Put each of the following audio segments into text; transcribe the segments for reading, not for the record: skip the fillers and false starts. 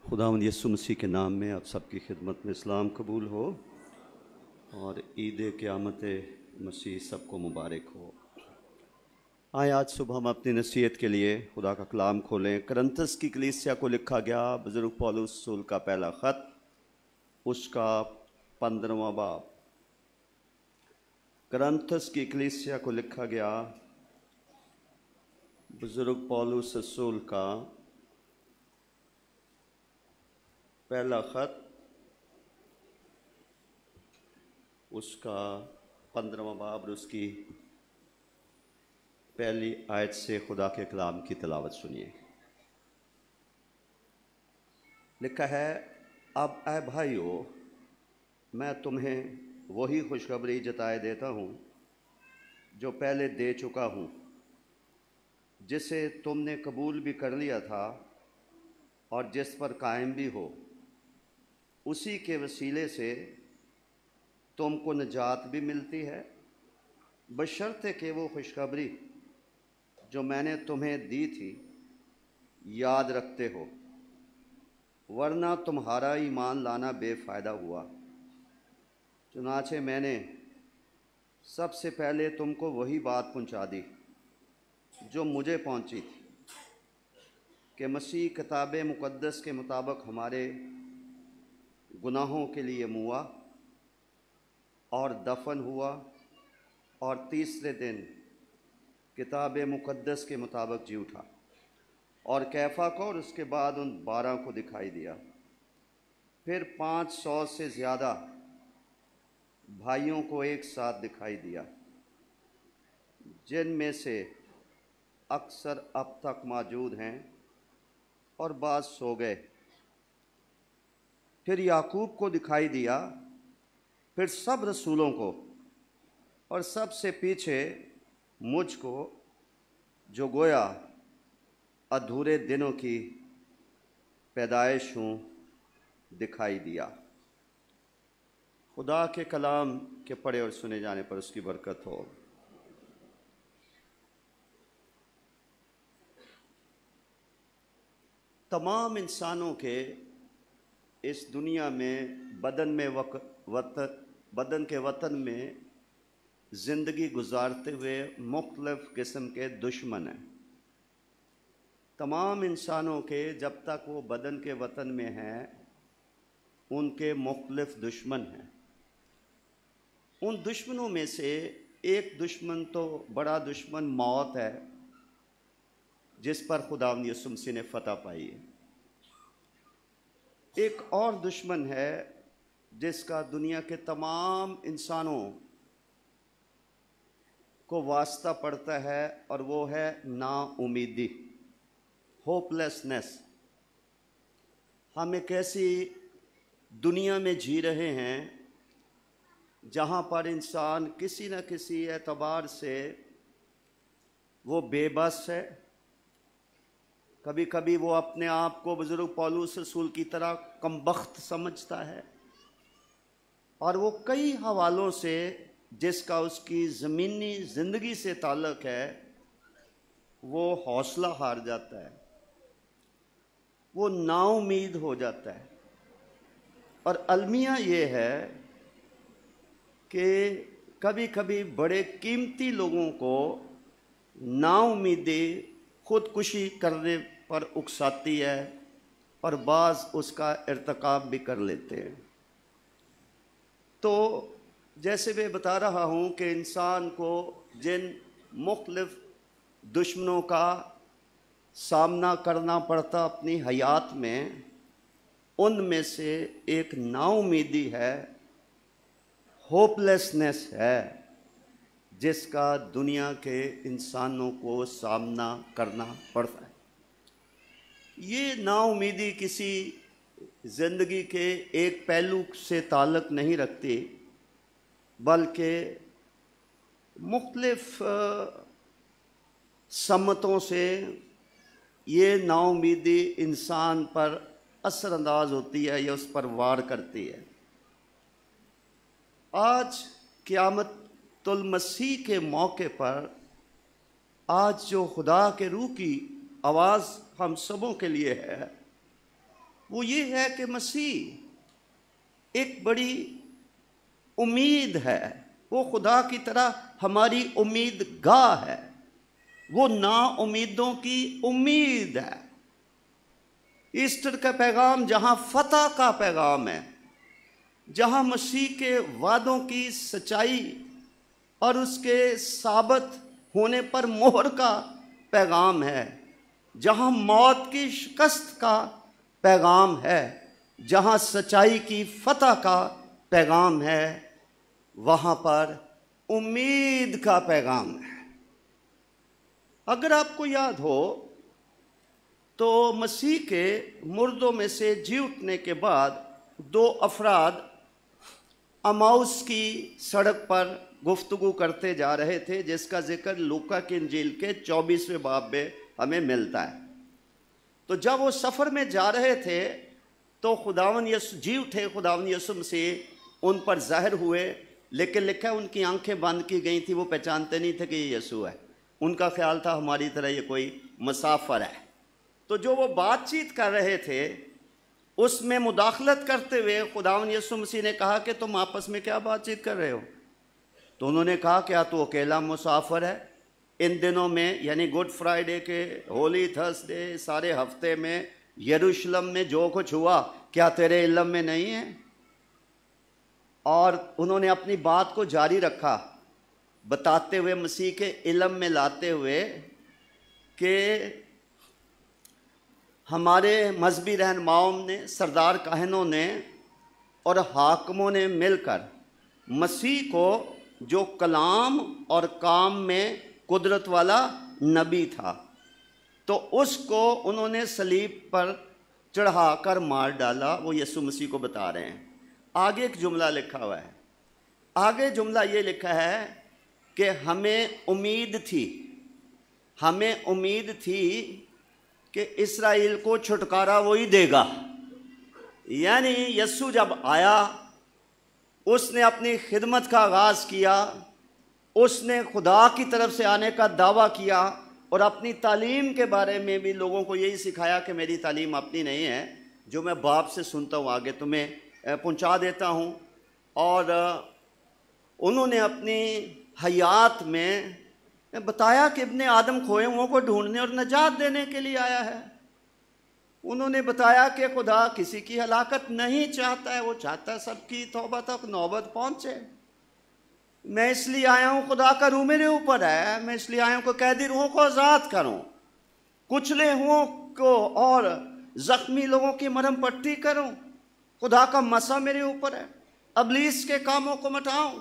خداوند یسوع مسیح کے نام میں آپ سب کی خدمت میں اسلام قبول ہو اور عید قیامت مسیح سب کو مبارک ہو۔ آئے آج صبح ہم اپنی نصیحت کے لیے خدا کا کلام کھولیں۔ کرنتھس کی کلیسیا کو لکھا گیا بزرگ پولس رسول کا پہلا خط، اس کا 15واں باب۔ کرنتھس کی کلیسیا کو لکھا گیا بزرگ پولس رسول کا پہلا خط، اس کا 15واں باب اور اس کی پہلی آیت سے خدا کے کلام کی تلاوت سنیے۔ لکھا ہے، اب اے بھائیو، میں تمہیں وہی خوشخبری جتائے دیتا ہوں جو پہلے دے چکا ہوں، جسے تم نے قبول بھی کر لیا تھا اور جس پر قائم بھی ہو۔ اسی کے وسیلے سے تم کو نجات بھی ملتی ہے، بشرطے کہ وہ خوشخبری جو میں نے تمہیں دی تھی یاد رکھتے ہو، ورنہ تمہارا ایمان لانا بے فائدہ ہوا۔ چنانچہ میں نے سب سے پہلے تم کو وہی بات پہنچا دی جو مجھے پہنچی تھی، کہ مسیح کتاب مقدس کے مطابق ہمارے گناہوں کے لیے موا اور دفن ہوا، اور تیسرے دن کتاب مقدس کے مطابق جی اٹھا، اور کیفا کو اور اس کے بعد ان 12 کو دکھائی دیا، پھر 500 سے زیادہ بھائیوں کو ایک ساتھ دکھائی دیا، جن میں سے اکثر اب تک موجود ہیں اور بعض سو گئے۔ پھر یعقوب کو دکھائی دیا، پھر سب رسولوں کو، اور سب سے پیچھے مجھ کو، جو گویا ادھورے دنوں کی پیدائش ہوں، دکھائی دیا۔ خدا کے کلام کے پڑھے اور سنے جانے پر اس کی برکت ہو۔ تمام انسانوں کے اس دنیا میں بدن کے وطن میں زندگی گزارتے ہوئے مختلف قسم کے دشمن ہیں۔ تمام انسانوں کے جب تک وہ بدن کے وطن میں ہیں ان کے مختلف دشمن ہیں۔ ان دشمنوں میں سے ایک دشمن تو بڑا دشمن موت ہے، جس پر خداوند یسوع مسیح نے فتح پائی ہے۔ ایک اور دشمن ہے جس کا دنیا کے تمام انسانوں کو واسطہ پڑتا ہے، اور وہ ہے نا امیدی، ہوپ لیسنس۔ ہم ایک ایسی دنیا میں جی رہے ہیں جہاں پر انسان کسی نہ کسی اعتبار سے وہ بے بس ہے۔ کبھی کبھی وہ اپنے آپ کو بزرگ پولس رسول کی طرح کمبخت سمجھتا ہے، اور وہ کئی حوالوں سے جس کا اس کی زمینی زندگی سے تعلق ہے وہ حوصلہ ہار جاتا ہے، وہ نا امید ہو جاتا ہے۔ اور المیہ یہ ہے کہ کبھی کبھی بڑے قیمتی لوگوں کو نا امیدی خودکشی کرنے پر اکساتی ہے، اور بعض اس کا ارتکاب بھی کر لیتے ہیں۔ تو جیسے میں بتا رہا ہوں کہ انسان کو جن مختلف دشمنوں کا سامنا کرنا پڑتا اپنی حیات میں، ان میں سے ایک نا امیدی ہے، ہوپ لیسنس ہے، جس کا دنیا کے انسانوں کو سامنا کرنا پڑتا ہے۔ یہ نا امیدی کسی زندگی کے ایک پہلو سے تعلق نہیں رکھتی، بلکہ مختلف سمتوں سے یہ نا امیدی انسان پر اثر انداز ہوتی ہے یا اس پر وار کرتی ہے۔ آج قیامت المسیح کے موقع پر آج جو خدا کے روح کی آواز ہم سبوں کے لیے ہے، وہ یہ ہے کہ مسیح ایک بڑی امید ہے، وہ خدا کی طرح ہماری امید گاہ ہے، وہ نا امیدوں کی امید ہے۔ ایسٹر کا پیغام جہاں فتح کا پیغام ہے، جہاں مسیح کے وعدوں کی سچائی اور اس کے ثابت ہونے پر مہر کا پیغام ہے، جہاں موت کی شکست کا پیغام ہے، جہاں سچائی کی فتح کا پیغام ہے، وہاں پر امید کا پیغام ہے۔ اگر آپ کو یاد ہو تو مسیح کے مردوں میں سے جی اٹھنے کے بعد دو افراد اماؤس کی سڑک پر گفتگو کرتے جا رہے تھے، جس کا ذکر لوکا کی انجیل کے 24ویں باب میں ہمیں ملتا ہے۔ تو جب وہ سفر میں جا رہے تھے تو خداوند یسوع جی اٹھے، خداوند یسوع مسیح ان پر ظاہر ہوئے، لیکن لکھا ہے ان کی آنکھیں بند کی گئی تھی، وہ پہچانتے نہیں تھے کہ یہ یسوع ہے۔ ان کا خیال تھا ہماری طرح یہ کوئی مسافر ہے۔ تو جو وہ بات چیت کر رہے تھے اس میں مداخلت کرتے ہوئے خداوند یسوع مسیح نے کہا کہ تم آپس میں کیا بات چیت کر رہے ہو؟ تو انہوں نے کہا کیا تو اکیلا مسافر ہے؟ ان دنوں میں یعنی گڈ فرائیڈے کے، ہولی تھرسڈے، سارے ہفتے میں یروشلم میں جو کچھ ہوا کیا تیرے علم میں نہیں ہے؟ اور انہوں نے اپنی بات کو جاری رکھا، بتاتے ہوئے مسیح کے علم میں لاتے ہوئے کہ ہمارے مذہبی رہنماؤں نے، سردار کاہنوں نے اور حاکموں نے مل کر مسیح کو، جو کلام اور کام میں قدرت والا نبی تھا، تو اس کو انہوں نے صلیب پر چڑھا کر مار ڈالا۔ وہ یسوع مسیح کو بتا رہے ہیں۔ آگے ایک جملہ لکھا ہوا ہے، آگے جملہ یہ لکھا ہے کہ ہمیں امید تھی کہ اسرائیل کو چھٹکارا وہی دے گا۔ یعنی یسوع جب آیا، اس نے اپنی خدمت کا آغاز کیا، اس نے خدا کی طرف سے آنے کا دعویٰ کیا، اور اپنی تعلیم کے بارے میں بھی لوگوں کو یہی سکھایا کہ میری تعلیم اپنی نہیں ہے، جو میں باپ سے سنتا ہوں آگے تمہیں پہنچا دیتا ہوں۔ اور انہوں نے اپنی حیات میں بتایا کہ ابن آدم کھوئے ہوں کو ڈھونڈنے اور نجات دینے کے لیے آیا ہے۔ انہوں نے بتایا کہ خدا کسی کی ہلاکت نہیں چاہتا ہے، وہ چاہتا ہے سب کی توبہ تک نوبت پہنچے۔ میں اس لیے آیا ہوں، خدا کا روح میرے اوپر ہے، میں اس لیے آیا ہوں کہ قیدی روحوں کو آزاد کروں، کچلے ہوں کو اور زخمی لوگوں کی مرہم پٹی کروں۔ خدا کا مسا میرے اوپر ہے، ابلیس کے کاموں کو مٹاؤں۔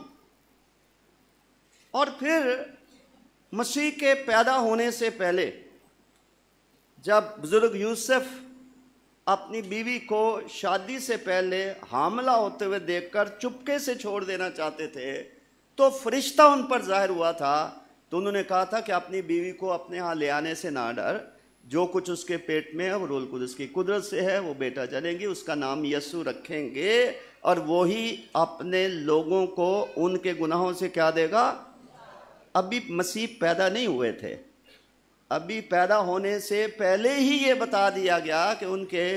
اور پھر مسیح کے پیدا ہونے سے پہلے جب بزرگ یوسف اپنی بیوی کو شادی سے پہلے حاملہ ہوتے ہوئے دیکھ کر چپکے سے چھوڑ دینا چاہتے تھے، تو فرشتہ ان پر ظاہر ہوا تھا، تو انہوں نے کہا تھا کہ اپنی بیوی کو اپنے ہاں لے آنے سے نہ ڈر، جو کچھ اس کے پیٹ میں ہے وہ روح القدس کی قدرت سے ہے، وہ بیٹا جنیں گی، اس کا نام یسوع رکھیں گے، اور وہی اپنے لوگوں کو ان کے گناہوں سے کیا دے گا۔ ابھی مسیح پیدا نہیں ہوئے تھے، ابھی پیدا ہونے سے پہلے ہی یہ بتا دیا گیا کہ ان کے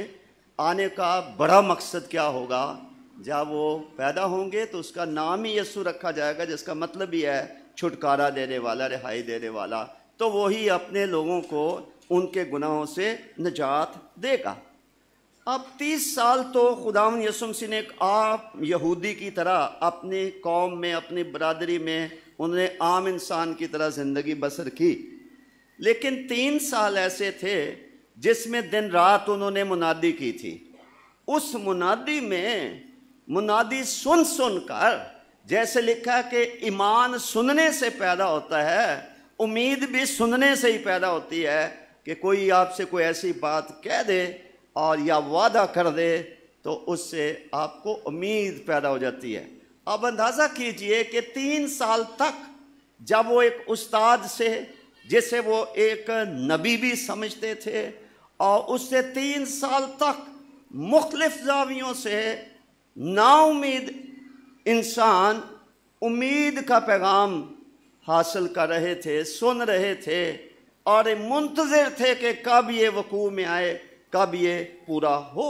آنے کا بڑا مقصد کیا ہوگا۔ جب وہ پیدا ہوں گے تو اس کا نام ہی یسوع رکھا جائے گا، جس کا مطلب ہی ہے چھٹکارا دینے والا، رہائی دینے والا۔ تو وہی اپنے لوگوں کو ان کے گناہوں سے نجات دے گا۔ اب 30 سال تو خداوند یسوع مسیح نے ایک عام یہودی کی طرح اپنی قوم میں، اپنی برادری میں، انہوں نے عام انسان کی طرح زندگی بسر کی، لیکن 3 سال ایسے تھے جس میں دن رات انہوں نے منادی کی تھی۔ اس منادی میں منادی سن کر، جیسے لکھا ہے کہ ایمان سننے سے پیدا ہوتا ہے، امید بھی سننے سے ہی پیدا ہوتی ہے، کہ کوئی آپ سے کوئی ایسی بات کہہ دے اور یا وعدہ کر دے تو اس سے آپ کو امید پیدا ہو جاتی ہے۔ اب اندازہ کیجئے کہ 3 سال تک جب وہ ایک استاد سے، جسے وہ ایک نبی بھی سمجھتے تھے، اور اس سے 3 سال تک مختلف زاویوں سے نا امید انسان امید کا پیغام حاصل کر رہے تھے، سن رہے تھے، اور منتظر تھے کہ کب یہ وقوع میں آئے، کب یہ پورا ہو۔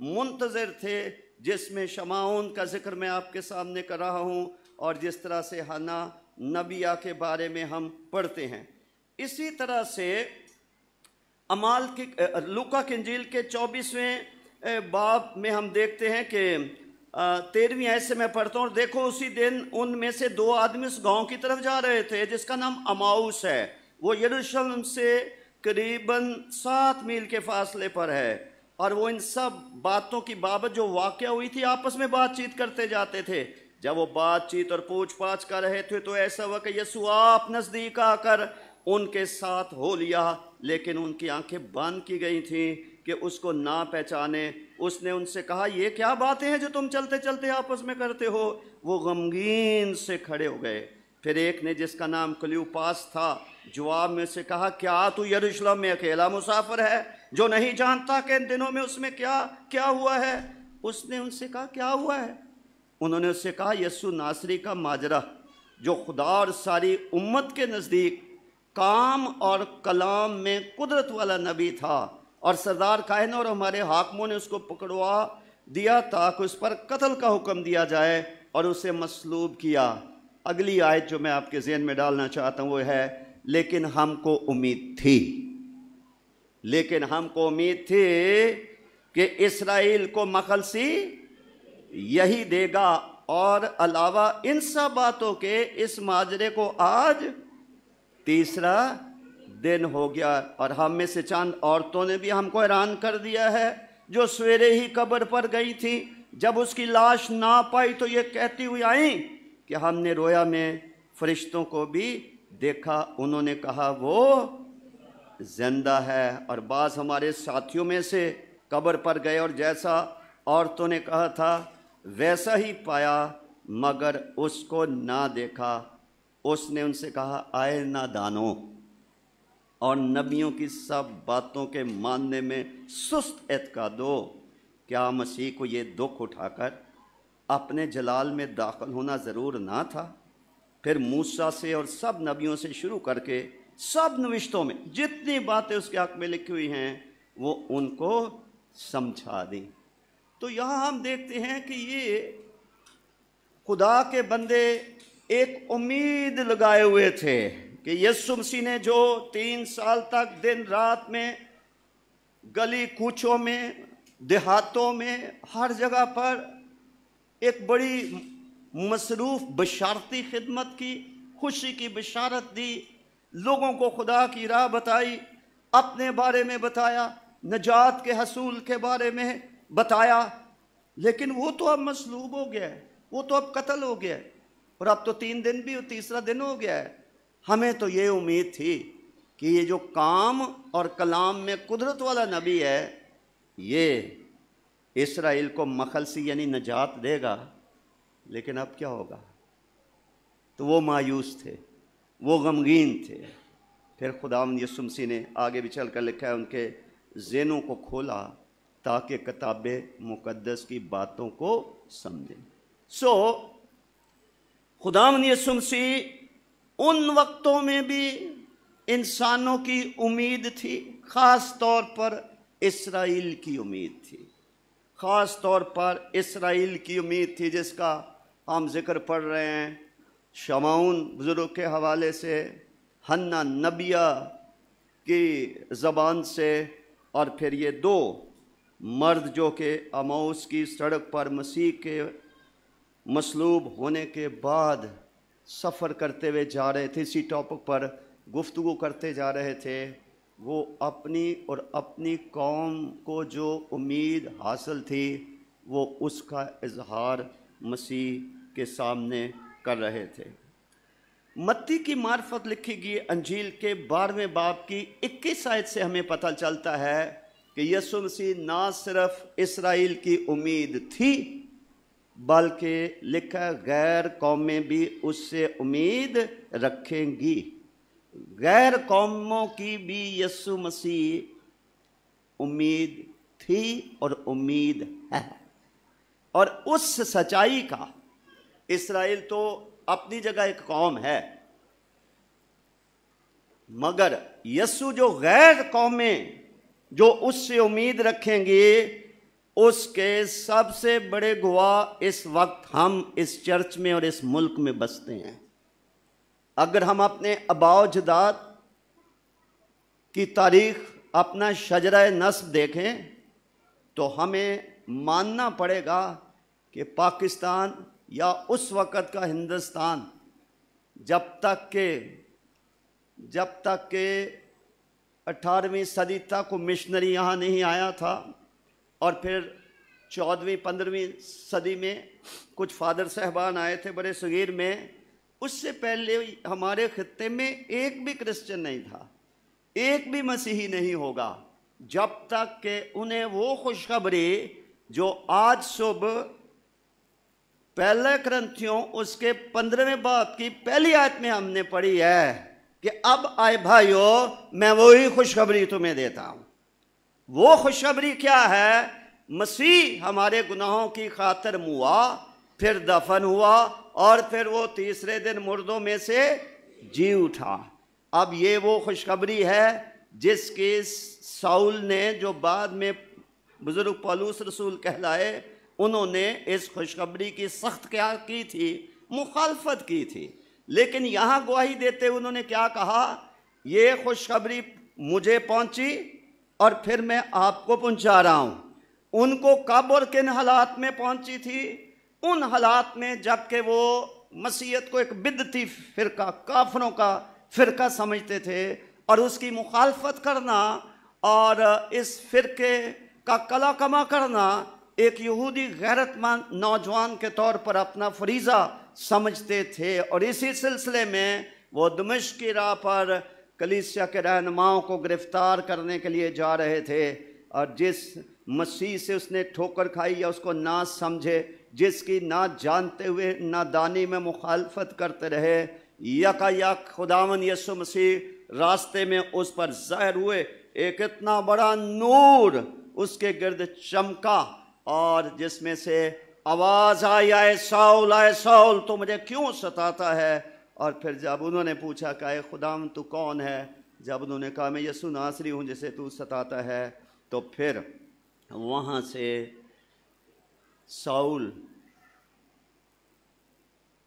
منتظر تھے، جس میں شمعون کا ذکر میں آپ کے سامنے کر رہا ہوں، اور جس طرح سے حنا نبیہ کے بارے میں ہم پڑھتے ہیں۔ اسی طرح سے اعمال کی لوکا کی انجیل کے 24ویں باب میں ہم دیکھتے ہیں کہ 13ویں آیت سے میں پڑھتا ہوں، اور دیکھو اسی دن ان میں سے 2 آدمی اس گاؤں کی طرف جا رہے تھے جس کا نام اماؤس ہے، وہ یروشلم سے قریباً 7 میل کے فاصلے پر ہے، اور وہ ان سب باتوں کی بابت جو واقعہ ہوئی تھی آپس میں بات چیت کرتے جاتے تھے۔ جب وہ بات چیت اور پوچھ پاچھ کر رہے تھے تو ایسا ہوا کہ یسوع آپ نزدیک آ کر ان کے ساتھ ہو لیا، لیکن ان کی آنکھیں بند کی گئی تھیں کہ اس کو نہ پہچانے۔ اس نے ان سے کہا، یہ کیا باتیں ہیں جو تم چلتے چلتے آپس میں کرتے ہو؟ وہ غمگین سے کھڑے ہو گئے۔ پھر ایک نے جس کا نام کلیوپاس تھا جواب میں سے کہا، کیا تو یروشلم میں اکیلا مسافر ہے جو نہیں جانتا کہ ان دنوں میں اس میں کیا ہوا ہے؟ اس نے ان سے کہا، کیا ہوا ہے؟ انہوں نے اس سے کہا، یسوع ناصری کا ماجرا، جو خدا اور ساری امت کے نزدیک کام اور کلام میں قدرت والا نبی تھا، اور سردار کاہنوں اور ہمارے حاکموں نے اس کو پکڑوا دیا تاکہ اس پر قتل کا حکم دیا جائے، اور اسے مصلوب کیا۔ اگلی آیت جو میں آپ کے ذہن میں ڈالنا چاہتا ہوں وہ ہے، لیکن ہم کو امید تھی کہ اسرائیل کو مخلصی یہی دے گا، اور علاوہ ان سب باتوں کے اس ماجرے کو آج 3 دن ہو گیا، اور ہم میں سے چند عورتوں نے بھی ہم کو حیران کر دیا ہے، جو سویرے ہی قبر پر گئی تھی۔ جب اس کی لاش نہ پائی تو یہ کہتی ہوئی آئیں کہ ہم نے رویا میں فرشتوں کو بھی دیکھا، انہوں نے کہا وہ زندہ ہے۔ اور بعض ہمارے ساتھیوں میں سے قبر پر گئے اور جیسا عورتوں نے کہا تھا ویسا ہی پایا، مگر اس کو نہ دیکھا۔ اس نے ان سے کہا، آئے نادانوں، اور نبیوں کی سب باتوں کے ماننے میں سست اعتقادو، کیا مسیح کو یہ دکھ اٹھا کر اپنے جلال میں داخل ہونا ضرور نہ تھا؟ پھر موسیٰ سے اور سب نبیوں سے شروع کر کے سب نوشتوں میں جتنی باتیں اس کے حق میں لکھی ہوئی ہیں وہ ان کو سمجھا دیں۔ تو یہاں ہم دیکھتے ہیں کہ یہ خدا کے بندے ایک امید لگائے ہوئے تھے کہ یسوع مسیح نے جو 3 سال تک دن رات میں گلی کوچوں میں دیہاتوں میں ہر جگہ پر ایک بڑی مصروف بشارتی خدمت کی، خوشی کی بشارت دی، لوگوں کو خدا کی راہ بتائی، اپنے بارے میں بتایا، نجات کے حصول کے بارے میں بتایا، لیکن وہ تو اب مصلوب ہو گیا ہے، وہ تو اب قتل ہو گیا ہے، اور اب تو 3 دن بھی 3 دن ہو گیا ہے۔ ہمیں تو یہ امید تھی کہ یہ جو کام اور کلام میں قدرت والا نبی ہے یہ اسرائیل کو مخلصی یعنی نجات دے گا، لیکن اب کیا ہوگا؟ تو وہ مایوس تھے، وہ غمگین تھے۔ پھر خداوند یسوع مسیح نے آگے بھی چل کر لکھا ہے ان کے ذہنوں کو کھولا تاکہ کتاب مقدس کی باتوں کو سمجھیں۔ خداوند یسوع مسیح ان وقتوں میں بھی انسانوں کی امید تھی، خاص طور پر اسرائیل کی امید تھی، خاص طور پر اسرائیل کی امید تھی جس کا ہم ذکر پڑھ رہے ہیں شمعون بزرگ کے حوالے سے، حنا نبیہ کی زبان سے، اور پھر یہ 2 مرد جو کہ اماؤس کی سڑک پر مسیح کے مصلوب ہونے کے بعد سفر کرتے ہوئے جا رہے تھے، اسی ٹاپک پر گفتگو کرتے جا رہے تھے، وہ اپنی اور اپنی قوم کو جو امید حاصل تھی وہ اس کا اظہار مسیح کے سامنے کر رہے تھے۔ متی کی معرفت لکھی گئی انجیل کے 12ویں باب کی 21 آیت سے ہمیں پتہ چلتا ہے کہ یسوع مسیح نہ صرف اسرائیل کی امید تھی بلکہ لکھا غیر قومیں بھی اس سے امید رکھیں گی۔ غیر قوموں کی بھی یسوع مسیح امید تھی اور امید ہے، اور اس سچائی کا اسرائیل تو اپنی جگہ ایک قوم ہے، مگر یسوع جو غیر قومیں جو اس سے امید رکھیں گے اس کے سب سے بڑے گواہ اس وقت ہم اس چرچ میں اور اس ملک میں بستے ہیں۔ اگر ہم اپنے آباء و اجداد کی تاریخ، اپنا شجرہ نسب دیکھیں تو ہمیں ماننا پڑے گا کہ پاکستان یا اس وقت کا ہندوستان جب تک کہ 18ویں صدی تک وہ مشنری یہاں نہیں آیا تھا، اور پھر 14ویں 15ویں صدی میں کچھ فادر صاحبان آئے تھے بڑے صغیر میں، اس سے پہلے ہمارے خطے میں ایک بھی کرسچن نہیں تھا، ایک بھی مسیحی نہیں ہوگا، جب تک کہ انہیں وہ خوشخبری جو آج صبح پہلے کرنتھیوں اس کے 15ویں باب کی پہلی آیت میں ہم نے پڑھی ہے کہ اب آئے بھائیو میں وہی خوشخبری تمہیں دیتا ہوں۔ وہ خوشخبری کیا ہے؟ مسیح ہمارے گناہوں کی خاطر موا، پھر دفن ہوا، اور پھر وہ تیسرے دن مردوں میں سے جی اٹھا۔ اب یہ وہ خوشخبری ہے جس کی ساؤل نے، جو بعد میں بزرگ پولس رسول کہلائے، انہوں نے اس خوشخبری کی سخت کیا کی تھی؟ مخالفت کی تھی۔ لیکن یہاں گواہی دیتے انہوں نے کیا کہا؟ یہ خوشخبری مجھے پہنچی اور پھر میں آپ کو پہنچا رہا ہوں۔ ان کو کب اور کن حالات میں پہنچی تھی؟ ان حالات میں جب کہ وہ مسیحیت کو ایک بدعتی فرقہ، کافروں کا فرقہ سمجھتے تھے، اور اس کی مخالفت کرنا اور اس فرقے کا کلا کما کرنا ایک یہودی غیرت مند نوجوان کے طور پر اپنا فریضہ سمجھتے تھے۔ اور اسی سلسلے میں وہ دمشق کی راہ پر کلیسیا کے رہنماؤں کو گرفتار کرنے کے لیے جا رہے تھے، اور جس مسیح سے اس نے ٹھوکر کھائی یا اس کو نہ سمجھے، جس کی نہ جانتے ہوئے نادانی میں مخالفت کرتے رہے، یکا یک خداوند یسوع مسیح راستے میں اس پر ظاہر ہوئے، ایک اتنا بڑا نور اس کے گرد چمکا، اور جس میں سے آواز آئی، اے ساؤل اے ساؤل تو مجھے کیوں ستاتا ہے؟ اور پھر جب انہوں نے پوچھا کہ اے خداوند تو کون ہے، جب انہوں نے کہا میں یسوع ناصری ہوں جسے تو ستاتا ہے، تو پھر وہاں سے ساؤل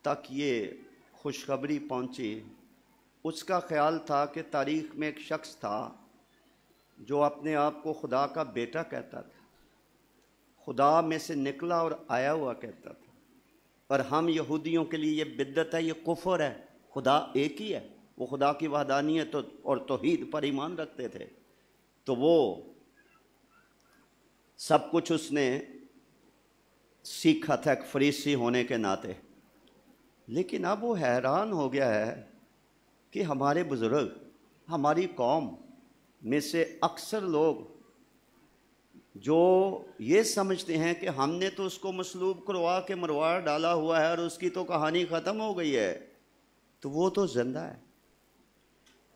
تک یہ خوشخبری پہنچی۔ اس کا خیال تھا کہ تاریخ میں ایک شخص تھا جو اپنے آپ کو خدا کا بیٹا کہتا تھا، خدا میں سے نکلا اور آیا ہوا کہتا تھا، اور ہم یہودیوں کے لیے یہ بدعت ہے، یہ کفر ہے، خدا ایک ہی ہے، وہ خدا کی وحدانیت اور توحید پر ایمان رکھتے تھے۔ تو وہ سب کچھ اس نے سیکھا تھا ایک فریسی ہونے کے ناطے، لیکن اب وہ حیران ہو گیا ہے کہ ہمارے بزرگ، ہماری قوم میں سے اکثر لوگ جو یہ سمجھتے ہیں کہ ہم نے تو اس کو مصلوب کروا کے مروا ڈالا ہوا ہے اور اس کی تو کہانی ختم ہو گئی ہے، تو وہ تو زندہ ہے۔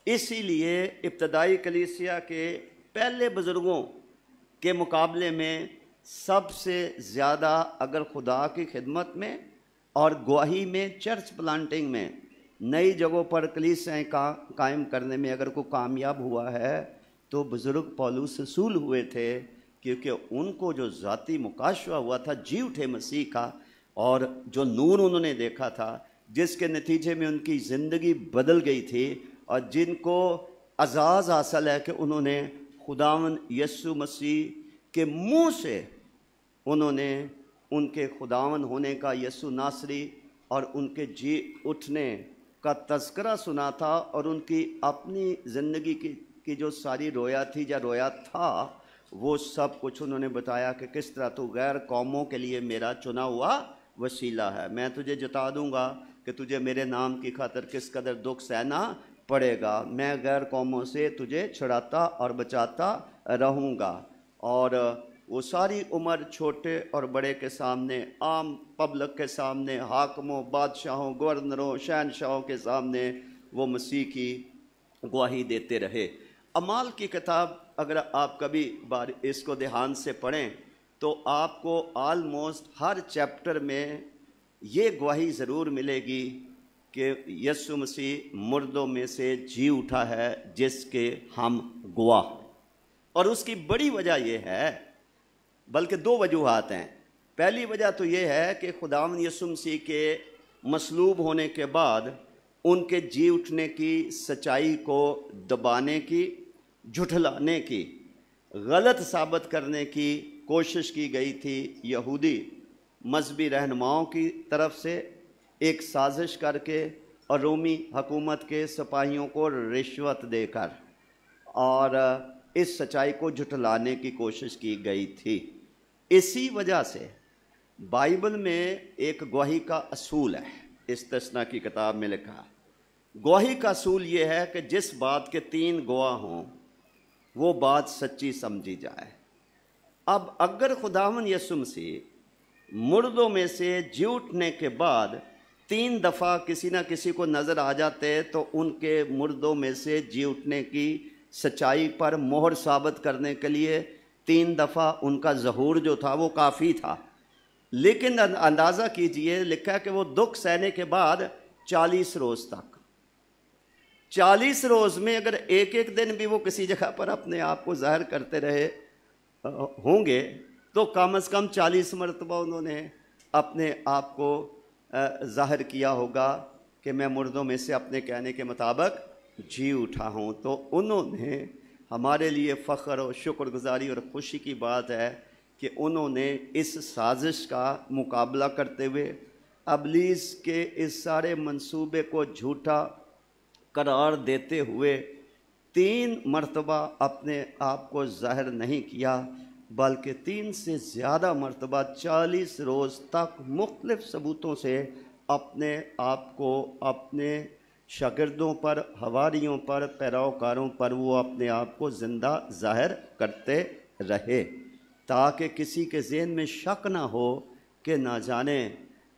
اسی لیے ابتدائی کلیسیا کے پہلے بزرگوں کے مقابلے میں سب سے زیادہ اگر خدا کی خدمت میں اور گواہی میں، چرچ پلانٹنگ میں، نئی جگہوں پر کلیسیاں قائم کرنے میں اگر کوئی کامیاب ہوا ہے تو بزرگ پولس رسول ہوئے تھے، کیونکہ ان کو جو ذاتی مکاشفہ ہوا تھا جی اٹھے مسیح کا، اور جو نور انہوں نے دیکھا تھا جس کے نتیجے میں ان کی زندگی بدل گئی تھی، اور جن کو اعزاز حاصل ہے کہ انہوں نے خداوند یسوع مسیح کے منہ سے انہوں نے ان کے خداوند ہونے کا، یسوع ناصری، اور ان کے جی اٹھنے کا تذکرہ سنا تھا، اور ان کی اپنی زندگی کی جو ساری رویا تھی یا رویا تھا وہ سب کچھ انہوں نے بتایا کہ کس طرح تو غیر قوموں کے لیے میرا چنا ہوا وسیلہ ہے۔ میں تجھے جتا دوں گا کہ تجھے میرے نام کی خاطر کس قدر دکھ سہنا پڑے گا، میں غیر قوموں سے تجھے چھڑاتا اور بچاتا رہوں گا۔ اور وہ ساری عمر چھوٹے اور بڑے کے سامنے، عام پبلک کے سامنے، حاکموں، بادشاہوں، گورنروں، شہنشاہوں کے سامنے وہ مسیح کی گواہی دیتے رہے۔ اعمال کی کتاب اگر آپ کبھی بار اس کو دھیان سے پڑھیں تو آپ کو آلموسٹ ہر چیپٹر میں یہ گواہی ضرور ملے گی کہ یسوع مسیح مردوں میں سے جی اٹھا ہے، جس کے ہم گواہ۔ اور اس کی بڑی وجہ یہ ہے، بلکہ دو وجوہات ہیں۔ پہلی وجہ تو یہ ہے کہ خداوند یسوع مسیح کے مصلوب ہونے کے بعد ان کے جی اٹھنے کی سچائی کو دبانے کی، جھٹلانے کی، غلط ثابت کرنے کی کوشش کی گئی تھی یہودی مذہبی رہنماؤں کی طرف سے، ایک سازش کر کے اور رومی حکومت کے سپاہیوں کو رشوت دے کر، اور اس سچائی کو جھٹلانے کی کوشش کی گئی تھی۔ اسی وجہ سے بائبل میں ایک گواہی کا اصول ہے، استثنا کی کتاب میں لکھا ہے۔ گواہی کا اصول یہ ہے کہ جس بات کے 3 گواہ ہوں وہ بات سچی سمجھی جائے۔ اب اگر خداوند یسوع مسیح مردوں میں سے جی اٹھنے کے بعد 3 دفعہ کسی نہ کسی کو نظر آ جاتے تو ان کے مردوں میں سے جی اٹھنے کی سچائی پر مہر ثابت کرنے کے لیے 3 دفعہ ان کا ظہور جو تھا وہ کافی تھا۔ لیکن اندازہ کیجئے، لکھا ہے کہ وہ دکھ سہنے کے بعد 40 روز تک، 40 روز میں اگر ایک ایک دن بھی وہ کسی جگہ پر اپنے آپ کو ظاہر کرتے رہے ہوں گے تو کم از کم 40 مرتبہ انہوں نے اپنے آپ کو ظاہر کیا ہوگا کہ میں مردوں میں سے اپنے کہنے کے مطابق جی اٹھا ہوں۔ تو انہوں نے، ہمارے لیے فخر اور شکر گزاری اور خوشی کی بات ہے کہ انہوں نے اس سازش کا مقابلہ کرتے ہوئے ابلیس کے اس سارے منصوبے کو جھوٹا قرار دیتے ہوئے 3 مرتبہ اپنے آپ کو ظاہر نہیں کیا، بلکہ 3 سے زیادہ مرتبہ 40 روز تک مختلف ثبوتوں سے اپنے آپ کو اپنے شاگردوں پر، حواریوں پر، پیروکاروں پر وہ اپنے آپ کو زندہ ظاہر کرتے رہے، تاکہ کسی کے ذہن میں شک نہ ہو کہ نہ جانے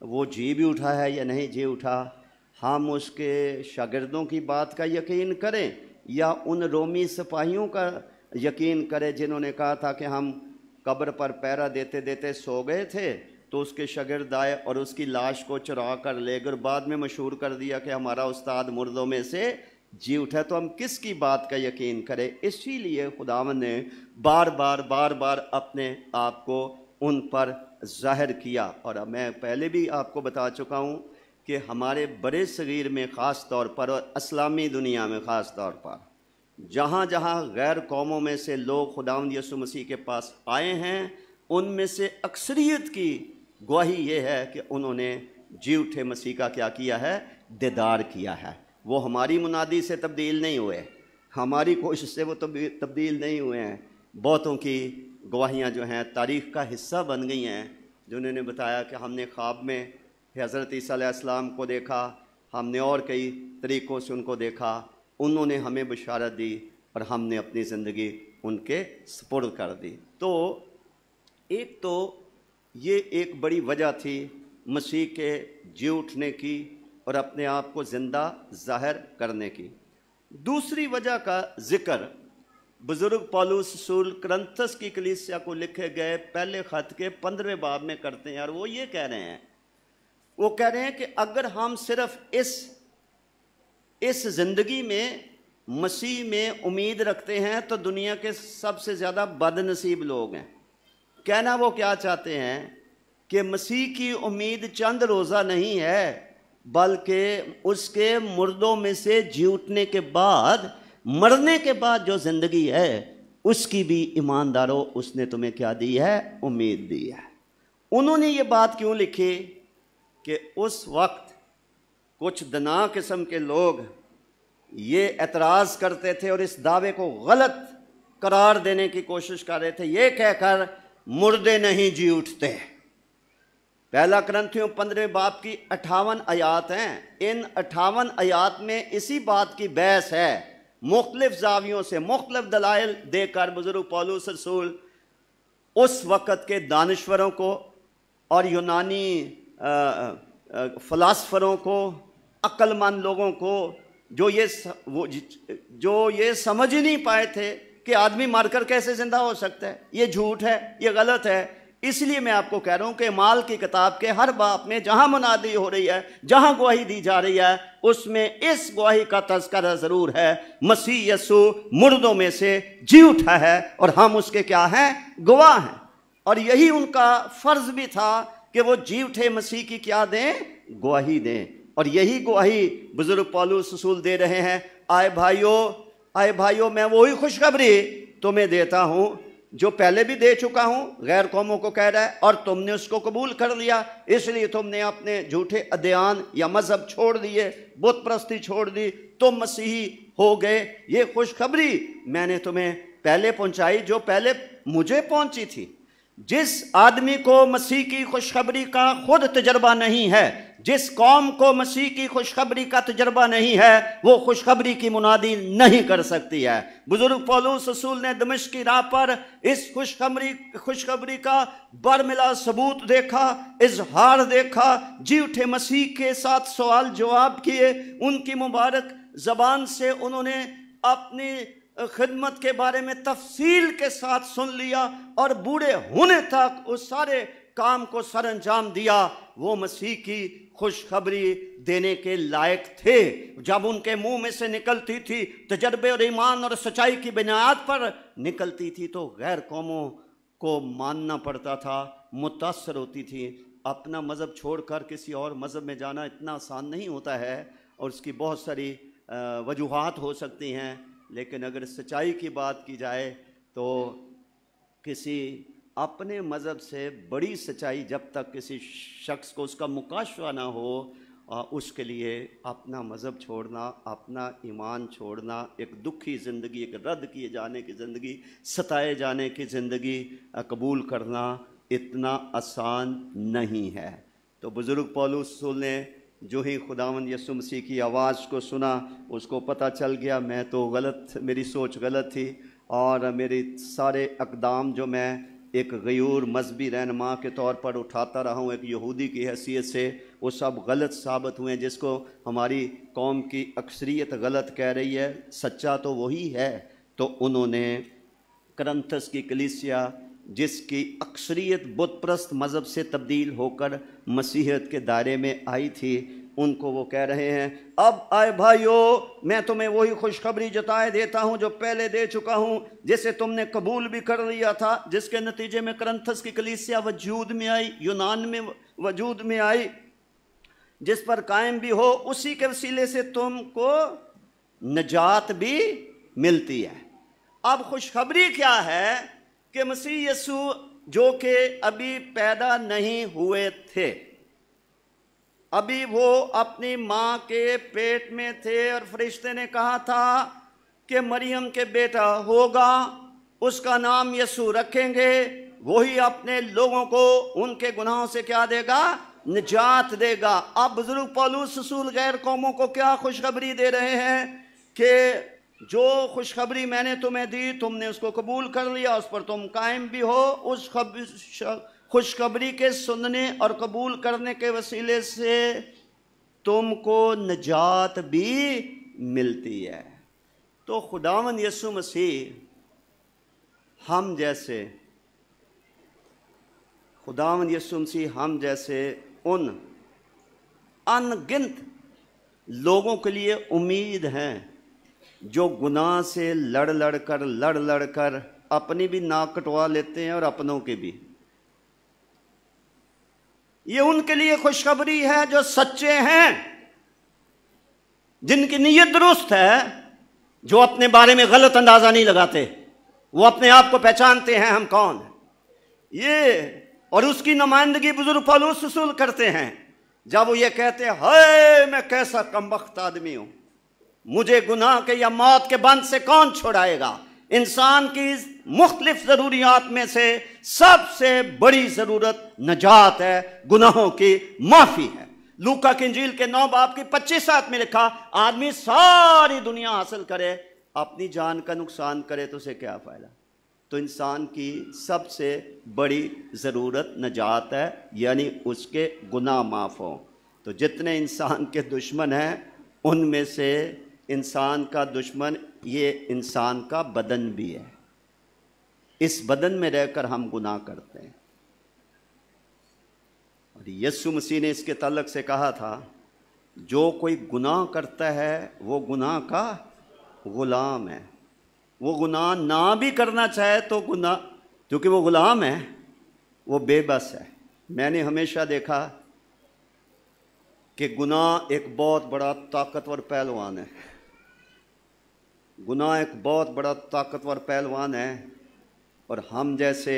وہ جی بھی اٹھا ہے یا نہیں جی اٹھا۔ ہم اس کے شاگردوں کی بات کا یقین کریں یا ان رومی سپاہیوں کا یقین کریں جنہوں نے کہا تھا کہ ہم قبر پر پہرا دیتے دیتے سو گئے تھے، تو اس کے شاگرد آئے اور اس کی لاش کو چرا کر لے گئے، بعد میں مشہور کر دیا کہ ہمارا استاد مردوں میں سے جی اٹھا۔ تو ہم کس کی بات کا یقین کریں؟ اسی لیے خداوند نے بار بار اپنے آپ کو ان پر ظاہر کیا۔ اور میں پہلے بھی آپ کو بتا چکا ہوں کہ ہمارے برے صغیر میں خاص طور پر اور اسلامی دنیا میں خاص طور پر جہاں جہاں غیر قوموں میں سے لوگ خداوند یسوع مسیح کے پاس آئے ہیں، ان میں سے اکثریت کی گواہی یہ ہے کہ انہوں نے جی اٹھے مسیح کا کیا کیا ہے؟ دیدار کیا ہے۔ وہ ہماری منادی سے تبدیل نہیں ہوئے، ہماری کوشش سے وہ تبدیل نہیں ہوئے ہیں۔ بہتوں کی گواہیاں جو ہیں تاریخ کا حصہ بن گئی ہیں، جنہوں نے بتایا کہ ہم نے خواب میں حضرت عیسیٰ علیہ السلام کو دیکھا، ہم نے اور کئی طریقوں سے ان کو دیکھا، انہوں نے ہمیں بشارت دی اور ہم نے اپنی زندگی ان کے سپرد کر دی۔ تو ایک تو یہ ایک بڑی وجہ تھی مسیح کے جی اٹھنے کی اور اپنے آپ کو زندہ ظاہر کرنے کی۔ دوسری وجہ کا ذکر بزرگ پولس رسول کرنتھس کی کلیسیا کو لکھے گئے پہلے خط کے 15ویں باب میں کرتے ہیں، اور وہ یہ کہہ رہے ہیں، وہ کہہ رہے ہیں کہ اگر ہم صرف اس زندگی میں مسیح میں امید رکھتے ہیں تو دنیا کے سب سے زیادہ بد نصیب لوگ ہیں۔ کہنا وہ کیا چاہتے ہیں کہ مسیح کی امید چند روزہ نہیں ہے، بلکہ اس کے مردوں میں سے جی اٹھنے کے بعد، مرنے کے بعد جو زندگی ہے اس کی بھی ایمانداروں اس نے تمہیں کیا دی ہے؟ امید دی ہے۔ انہوں نے یہ بات کیوں لکھی کہ اس وقت کچھ دنا قسم کے لوگ یہ اعتراض کرتے تھے اور اس دعوے کو غلط قرار دینے کی کوشش کر رہے تھے، یہ کہہ کر مردے نہیں جی اٹھتے۔ پہلا کرنتھیوں 15 باب کی 58 آیات ہیں، ان 58 آیات میں اسی بات کی بحث ہے، مختلف زاویوں سے مختلف دلائل دے کر بزرگ پولس رسول اس وقت کے دانشوروں کو اور یونانی فلاسفروں کو، عقل مند لوگوں کو جو یہ سمجھ ہی نہیں پائے تھے کہ آدمی مر کر کیسے زندہ ہو سکتا ہے، یہ جھوٹ ہے، یہ غلط ہے۔ اس لیے میں آپ کو کہہ رہا ہوں کہ اعمال کی کتاب کے ہر باب میں جہاں منادی ہو رہی ہے، جہاں گواہی دی جا رہی ہے، اس میں اس گواہی کا تذکرہ ضرور ہے، مسیح یسوع مردوں میں سے جی اٹھا ہے اور ہم اس کے کیا ہیں؟ گواہ ہیں۔ اور یہی ان کا فرض بھی تھا کہ وہ جی اٹھے مسیح کی کیا دیں؟ گواہی دیں. اور یہی گواہی بزرگ پولس رسول دے رہے ہیں. آئے بھائیو میں وہی خوشخبری تمہیں دیتا ہوں جو پہلے بھی دے چکا ہوں. غیر قوموں کو کہہ رہا ہے اور تم نے اس کو قبول کر لیا، اس لیے تم نے اپنے جھوٹے ادیان یا مذہب چھوڑ دیے، بت پرستی چھوڑ دی، تم مسیحی ہو گئے. یہ خوشخبری میں نے تمہیں پہلے پہنچائی جو پہلے مجھے پہنچی تھی. جس آدمی کو مسیح کی خوشخبری کا خود تجربہ نہیں ہے، جس قوم کو مسیح کی خوشخبری کا تجربہ نہیں ہے، وہ خوشخبری کی منادی نہیں کر سکتی ہے. بزرگ پولس رسول نے دمشق کی راہ پر اس خوشخبری کا برملا ثبوت دیکھا، اظہار دیکھا، جی اٹھے مسیح کے ساتھ سوال جواب کیے. ان کی مبارک زبان سے انہوں نے اپنی خدمت کے بارے میں تفصیل کے ساتھ سن لیا اور بوڑھے ہونے تک اس سارے کام کو سر انجام دیا. وہ مسیح کی خوشخبری دینے کے لائق تھے. جب ان کے منہ میں سے نکلتی تھی، تجربے اور ایمان اور سچائی کی بنیاد پر نکلتی تھی، تو غیر قوموں کو ماننا پڑتا تھا، متاثر ہوتی تھی. اپنا مذہب چھوڑ کر کسی اور مذہب میں جانا اتنا آسان نہیں ہوتا ہے، اور اس کی بہت ساری وجوہات ہو سکتی ہیں. لیکن اگر سچائی کی بات کی جائے تو کسی اپنے مذہب سے بڑی سچائی جب تک کسی شخص کو اس کا مکاشفہ نہ ہو، اس کے لیے اپنا مذہب چھوڑنا، اپنا ایمان چھوڑنا، ایک دکھی زندگی، ایک رد کیے جانے کی زندگی، ستائے جانے کی زندگی قبول کرنا اتنا آسان نہیں ہے. تو بزرگ پولس رسول نے جو ہی خداوند یسوع مسیح کی آواز کو سنا، اس کو پتہ چل گیا میں تو غلط، میری سوچ غلط تھی، اور میرے سارے اقدام جو میں ایک غیور مذہبی رہنما کے طور پر اٹھاتا رہا ہوں ایک یہودی کی حیثیت سے، وہ سب غلط ثابت ہوئے. جس کو ہماری قوم کی اکثریت غلط کہہ رہی ہے، سچا تو وہی ہے. تو انہوں نے کرنتھس کی کلیسیا، جس کی اکثریت بت پرست مذہب سے تبدیل ہو کر مسیحیت کے دائرے میں آئی تھی، ان کو وہ کہہ رہے ہیں اب آئے بھائیو میں تمہیں وہی خوشخبری جتائے دیتا ہوں جو پہلے دے چکا ہوں، جسے تم نے قبول بھی کر لیا تھا، جس کے نتیجے میں کرنتھس کی کلیسیا وجود میں آئی، یونان میں وجود میں آئی، جس پر قائم بھی ہو. اسی کے وسیلے سے تم کو نجات بھی ملتی ہے. اب خوشخبری کیا ہے کہ مسیح یسوع جو کہ ابھی پیدا نہیں ہوئے تھے، ابھی وہ اپنی ماں کے پیٹ میں تھے، اور فرشتے نے کہا تھا کہ مریم کے بیٹا ہوگا، اس کا نام یسوع رکھیں گے، وہی اپنے لوگوں کو ان کے گناہوں سے کیا دے گا؟ نجات دے گا. اب بزرگ پولس رسول غیر قوموں کو کیا خوشخبری دے رہے ہیں کہ جو خوشخبری میں نے تمہیں دی، تم نے اس کو قبول کر لیا، اس پر تم قائم بھی ہو. اس خوشخبری کے سننے اور قبول کرنے کے وسیلے سے تم کو نجات بھی ملتی ہے. تو خداوند یسوع مسیح ہم جیسے ہم جیسے ان ان گنت لوگوں کے لیے امید ہیں جو گناہ سے لڑ لڑ کر اپنی بھی ناک کٹوا لیتے ہیں اور اپنوں کے بھی. یہ ان کے لیے خوشخبری ہے جو سچے ہیں، جن کی نیت درست ہے، جو اپنے بارے میں غلط اندازہ نہیں لگاتے، وہ اپنے آپ کو پہچانتے ہیں ہم کون ہیں. یہ اور اس کی نمائندگی بزرگ پولس رسول کرتے ہیں جب وہ یہ کہتے ہیں ہائے میں کیسا کمبخت آدمی ہوں، مجھے گناہ کے یا موت کے بند سے کون چھڑائے گا. انسان کی مختلف ضروریات میں سے سب سے بڑی ضرورت نجات ہے، گناہوں کی معافی ہے. لوکا کی انجیل کے 9 باب کی 25 آیت میں لکھا آدمی ساری دنیا حاصل کرے، اپنی جان کا نقصان کرے تو اسے کیا فائدہ. تو انسان کی سب سے بڑی ضرورت نجات ہے، یعنی اس کے گناہ معاف ہوں. تو جتنے انسان کے دشمن ہیں ان میں سے انسان کا دشمن یہ انسان کا بدن بھی ہے. اس بدن میں رہ کر ہم گناہ کرتے ہیں. اور یسوع مسیح نے اس کے تعلق سے کہا تھا جو کوئی گناہ کرتا ہے وہ گناہ کا غلام ہے. وہ گناہ نہ بھی کرنا چاہے تو گناہ، کیونکہ وہ غلام ہے، وہ بے بس ہے۔ میں نے ہمیشہ دیکھا کہ گناہ ایک بہت بڑا طاقتور پہلوان ہے، گناہ ایک بہت بڑا طاقتور پہلوان ہے، اور ہم جیسے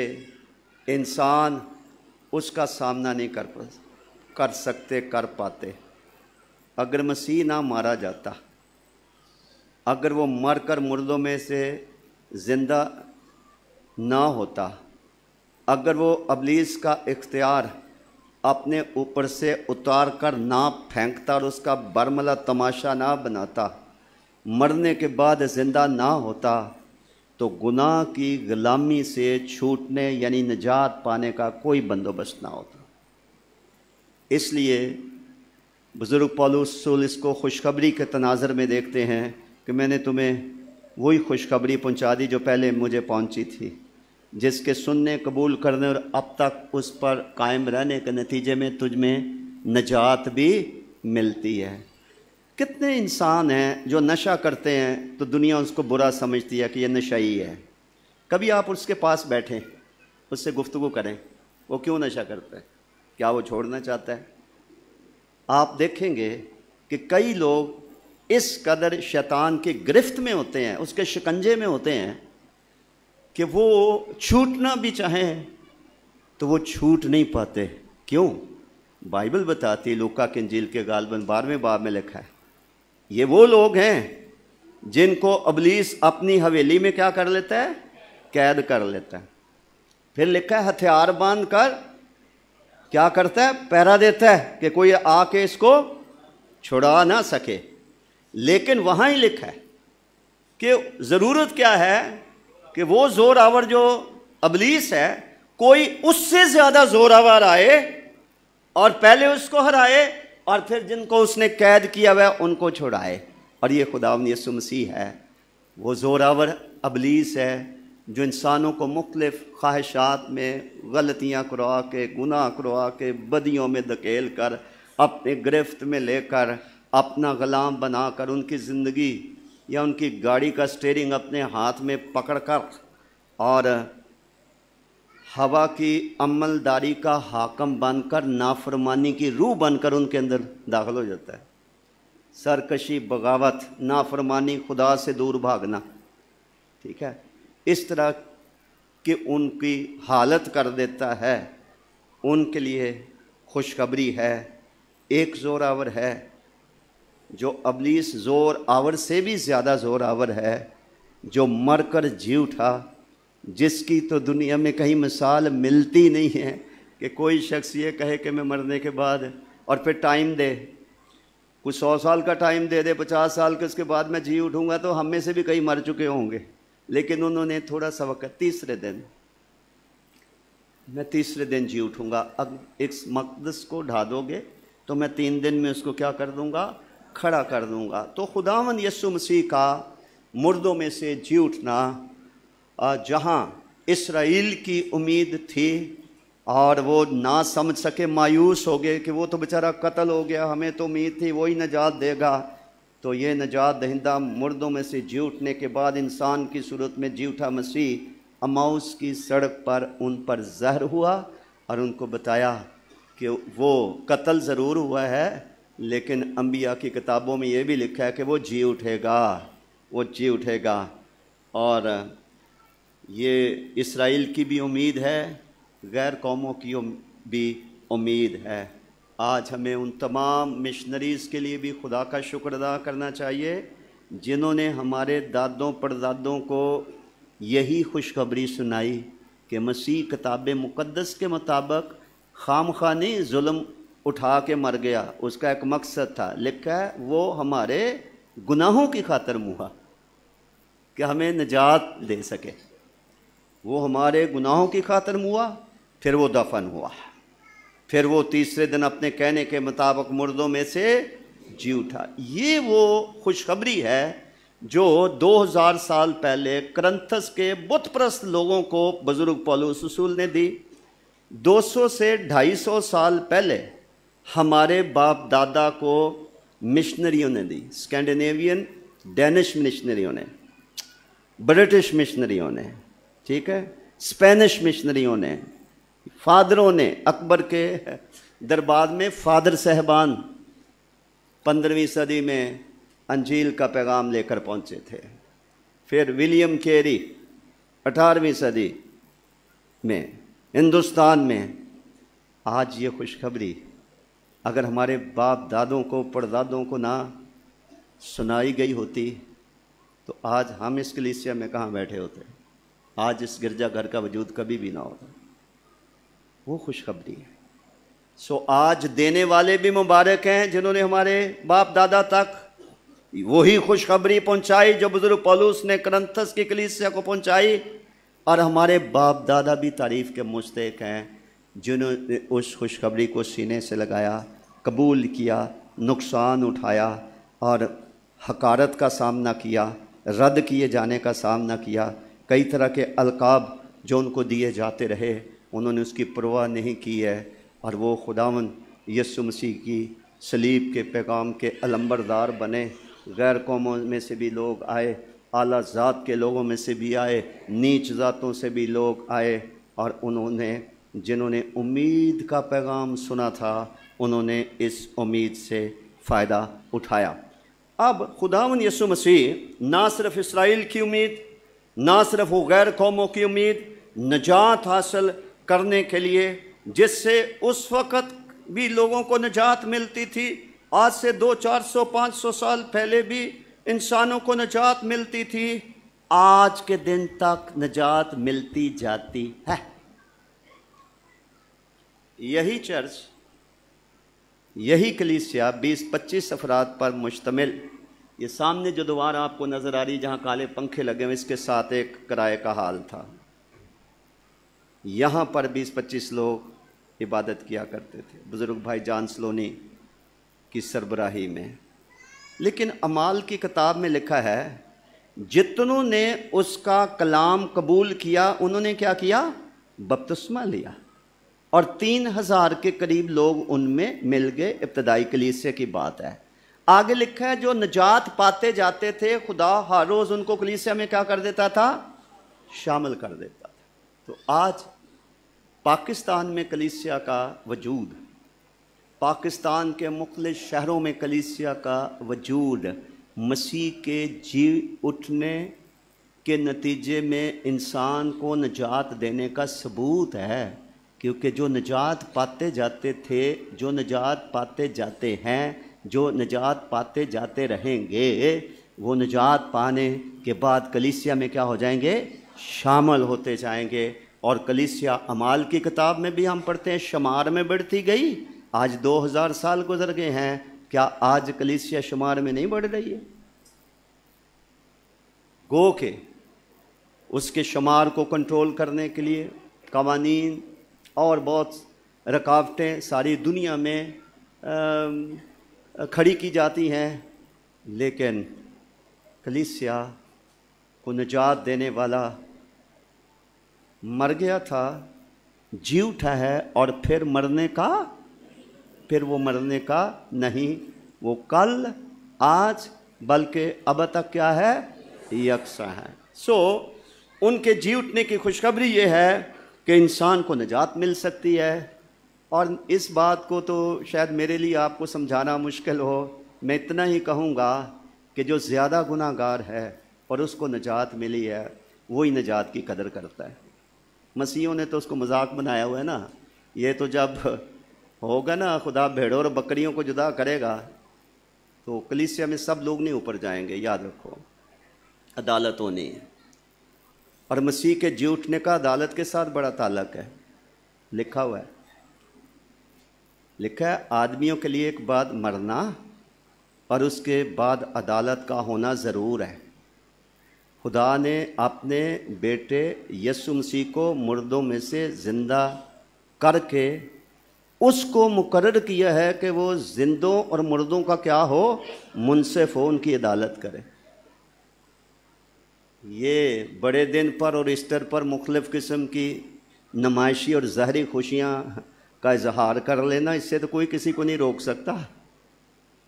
انسان اس کا سامنا نہیں کر سکتے، کر پاتے۔ اگر مسیح نہ مارا جاتا، اگر وہ مر کر مردوں میں سے زندہ نہ ہوتا، اگر وہ ابلیس کا اختیار اپنے اوپر سے اتار کر نہ پھینکتا اور اس کا برملا تماشا نہ بناتا، مرنے کے بعد زندہ نہ ہوتا، تو گناہ کی غلامی سے چھوٹنے یعنی نجات پانے کا کوئی بندوبست نہ ہوتا۔ اس لیے بزرگ پولس رسول اس کو خوشخبری کے تناظر میں دیکھتے ہیں کہ میں نے تمہیں وہی خوشخبری پہنچا دی جو پہلے مجھے پہنچی تھی، جس کے سننے، قبول کرنے اور اب تک اس پر قائم رہنے کے نتیجے میں تجھ میں نجات بھی ملتی ہے۔ کتنے انسان ہیں جو نشہ کرتے ہیں تو دنیا اس کو برا سمجھتی ہے کہ یہ نشئی ہے۔ کبھی آپ اس کے پاس بیٹھیں، اس سے گفتگو کریں، وہ کیوں نشہ کرتا ہے، کیا وہ چھوڑنا چاہتا ہے؟ آپ دیکھیں گے کہ کئی لوگ اس قدر شیطان کی گرفت میں ہوتے ہیں، اس کے شکنجے میں ہوتے ہیں کہ وہ چھوٹنا بھی چاہیں تو وہ چھوٹ نہیں پاتے۔ کیوں؟ بائبل بتاتی، لوکا کی انجیل کے غالباً 12ویں باب میں لکھا ہے، یہ وہ لوگ ہیں جن کو ابلیس اپنی حویلی میں کیا کر لیتا ہے؟ قید کر لیتا ہے۔ پھر لکھا ہے ہتھیار باندھ کر کیا کرتا ہے؟ پہرا دیتا ہے کہ کوئی آ کے اس کو چھڑا نہ سکے۔ لیکن وہاں ہی لکھا ہے کہ ضرورت کیا ہے کہ وہ زور آور جو ابلیس ہے، کوئی اس سے زیادہ زور آور آئے اور پہلے اس کو ہرائے، اور پھر جن کو اس نے قید کیا ہوا ہے ان کو چھڑائے۔ اور یہ خداوند یسوع مسیح ہے، وہ زور آور ابلیس ہے جو انسانوں کو مختلف خواہشات میں غلطیاں کروا کے، گناہ کروا کے، بدیوں میں دھکیل کر، اپنے گرفت میں لے کر، اپنا غلام بنا کر، ان کی زندگی یا ان کی گاڑی کا سٹیئرنگ اپنے ہاتھ میں پکڑ کر اور ہوا کی عمل داری کا حاکم بن کر، نافرمانی کی روح بن کر ان کے اندر داخل ہو جاتا ہے۔ سرکشی، بغاوت، نافرمانی، خدا سے دور بھاگنا، ٹھیک ہے، اس طرح کہ ان کی حالت کر دیتا ہے۔ ان کے لیے خوشخبری ہے، ایک زور آور ہے جو ابلیس زور آور سے بھی زیادہ زور آور ہے، جو مر کر جی اٹھا، جس کی تو دنیا میں کہیں مثال ملتی نہیں ہے کہ کوئی شخص یہ کہے کہ میں مرنے کے بعد، اور پھر ٹائم دے، کچھ 100 سال کا ٹائم دے دے، 50 سال کے، اس کے بعد میں جی اٹھوں گا، تو ہم میں سے بھی کئی مر چکے ہوں گے۔ لیکن انہوں نے تھوڑا سا وقت، تیسرے دن میں تیسرے دن جی اٹھوں گا۔ اب اس مقدس کو ڈھا دو گے تو میں 3 دن میں اس کو کیا کر دوں گا؟ کھڑا کر دوں گا۔ تو خداوند یسوع مسیح کا مردوں میں سے جی اٹھنا، جہاں اسرائیل کی امید تھی اور وہ نہ سمجھ سکے، مایوس ہو گئے کہ وہ تو بیچارہ قتل ہو گیا، ہمیں تو امید تھی وہی نجات دے گا، تو یہ نجات دہندہ مردوں میں سے جی اٹھنے کے بعد انسان کی صورت میں جی اٹھا مسیح اماؤس کی سڑک پر ان پر ظاہر ہوا اور ان کو بتایا کہ وہ قتل ضرور ہوا ہے، لیکن انبیاء کی کتابوں میں یہ بھی لکھا ہے کہ وہ جی اٹھے گا، وہ جی اٹھے گا۔ اور یہ اسرائیل کی بھی امید ہے، غیر قوموں کی بھی امید ہے۔ آج ہمیں ان تمام مشنریز کے لیے بھی خدا کا شکر ادا کرنا چاہیے جنہوں نے ہمارے دادوں پردادوں کو یہی خوشخبری سنائی کہ مسیح کتاب مقدس کے مطابق خام خواہ نہیں ظلم اٹھا کے مر گیا، اس کا ایک مقصد تھا، لکھا ہے وہ ہمارے گناہوں کی خاطر ہوا کہ ہمیں نجات دے سکے، وہ ہمارے گناہوں کی خاطر ہوا، پھر وہ دفن ہوا، پھر وہ تیسرے دن اپنے کہنے کے مطابق مردوں میں سے جی اٹھا۔ یہ وہ خوشخبری ہے جو 2000 سال پہلے کرنتھس کے بت پرست لوگوں کو بزرگ پولس رسول نے دی۔ 200 سے 250 سال پہلے ہمارے باپ دادا کو مشنریوں نے دی، اسکینڈینیوین ڈینش مشنریوں نے، برٹش مشنریوں نے، ٹھیک ہے، اسپینش مشنریوں نے، فادروں نے اکبر کے دربار میں فادر صاحبان 15ویں صدی میں انجیل کا پیغام لے کر پہنچے تھے. پھر ولیم کیری 18ویں صدی میں ہندوستان میں. آج یہ خوشخبری اگر ہمارے باپ دادوں کو پردادوں کو نہ سنائی گئی ہوتی تو آج ہم اس کلیسیا میں کہاں بیٹھے ہوتے؟ آج اس گرجا گھر کا وجود کبھی بھی نہ ہوتا. وہ خوشخبری ہے. سو آج دینے والے بھی مبارک ہیں جنہوں نے ہمارے باپ دادا تک وہی خوشخبری پہنچائی جو بزرگ پولس نے کرنتھس کی کلیسیا کو پہنچائی، اور ہمارے باپ دادا بھی تعریف کے مستحق ہیں جنہوں نے اس خوشخبری کو سینے سے لگایا، قبول کیا، نقصان اٹھایا اور حقارت کا سامنا کیا، رد کیے جانے کا سامنا کیا. کئی طرح کے القاب جو ان کو دیے جاتے رہے انہوں نے اس کی پرواہ نہیں کی ہے، اور وہ خداوند یسوع مسیح کی صلیب کے پیغام کے علمبردار بنے. غیر قوموں میں سے بھی لوگ آئے، اعلیٰ ذات کے لوگوں میں سے بھی آئے، نیچ ذاتوں سے بھی لوگ آئے، اور انہوں نے جنہوں نے امید کا پیغام سنا تھا انہوں نے اس امید سے فائدہ اٹھایا. اب خداوند یسوع مسیح نہ صرف اسرائیل کی امید، نہ صرف وہ غیر قوموں کی امید، نجات حاصل کرنے کے لیے جس سے اس وقت بھی لوگوں کو نجات ملتی تھی، آج سے 200-400-500 سال پہلے بھی انسانوں کو نجات ملتی تھی، آج کے دن تک نجات ملتی جاتی ہے. یہی چرچ، یہی کلیسیا 20-25 افراد پر مشتمل، یہ سامنے جو دوار آپ کو نظر آ رہی جہاں کالے پنکھے لگے ہوئے اس کے ساتھ ایک کرائے کا حال تھا. یہاں پر 20-25 لوگ عبادت کیا کرتے تھے بزرگ بھائی جان سلونی کی سربراہی میں. لیکن اعمال کی کتاب میں لکھا ہے جتنوں نے اس کا کلام قبول کیا انہوں نے کیا کیا؟ بپتسمہ لیا، اور 3000 کے قریب لوگ ان میں مل گئے. ابتدائی کلیسیا کی بات ہے. آگے لکھا ہے جو نجات پاتے جاتے تھے خدا ہر روز ان کو کلیسیا میں کیا کر دیتا تھا؟ شامل کر دیتا تھا. تو آج پاکستان میں کلیسیا کا وجود، پاکستان کے مختلف شہروں میں کلیسیا کا وجود مسیح کے جی اٹھنے کے نتیجے میں انسان کو نجات دینے کا ثبوت ہے. کیونکہ جو نجات پاتے جاتے تھے، جو نجات پاتے جاتے ہیں، جو نجات پاتے جاتے رہیں گے، وہ نجات پانے کے بعد کلیسیا میں کیا ہو جائیں گے؟ شامل ہوتے جائیں گے. اور کلیسیا اعمال کی کتاب میں بھی ہم پڑھتے ہیں شمار میں بڑھتی گئی. آج 2000 سال گزر گئے ہیں، کیا آج کلیسیا شمار میں نہیں بڑھ رہی ہے؟ گو کہ اس کے شمار کو کنٹرول کرنے کے لیے قوانین اور بہت رکاوٹیں ساری دنیا میں کھڑی کی جاتی ہیں، لیکن کلیسیا کو نجات دینے والا مر گیا تھا، جی اٹھا ہے، اور پھر وہ مرنے کا نہیں. وہ کل، آج، بلکہ اب تک کیا ہے؟ یکساں ہے. سو ان کے جی اٹھنے کی خوشخبری یہ ہے کہ انسان کو نجات مل سکتی ہے. اور اس بات کو تو شاید میرے لیے آپ کو سمجھانا مشکل ہو. میں اتنا ہی کہوں گا کہ جو زیادہ گناہ گار ہے اور اس کو نجات ملی ہے وہی نجات کی قدر کرتا ہے. مسیحوں نے تو اس کو مذاق بنایا ہوا ہے نا. یہ تو جب ہوگا نا خدا بھیڑوں اور بکریوں کو جدا کرے گا تو کلیسیا میں سب لوگ نہیں اوپر جائیں گے. یاد رکھو، عدالت ہونی ہے، اور مسیح کے جی اٹھنے کا عدالت کے ساتھ بڑا تعلق ہے. لکھا ہوا ہے، لکھا ہے آدمیوں کے لیے ایک بعد مرنا اور اس کے بعد عدالت کا ہونا ضرور ہے. خدا نے اپنے بیٹے یسوع مسیح کو مردوں میں سے زندہ کر کے اس کو مقرر کیا ہے کہ وہ زندوں اور مردوں کا کیا ہو؟ منصف ہو، ان کی عدالت کرے. یہ بڑے دن پر اور ایسٹر پر مختلف قسم کی نمائشی اور ظاہری خوشیاں کا اظہار کر لینا، اس سے تو کوئی کسی کو نہیں روک سکتا.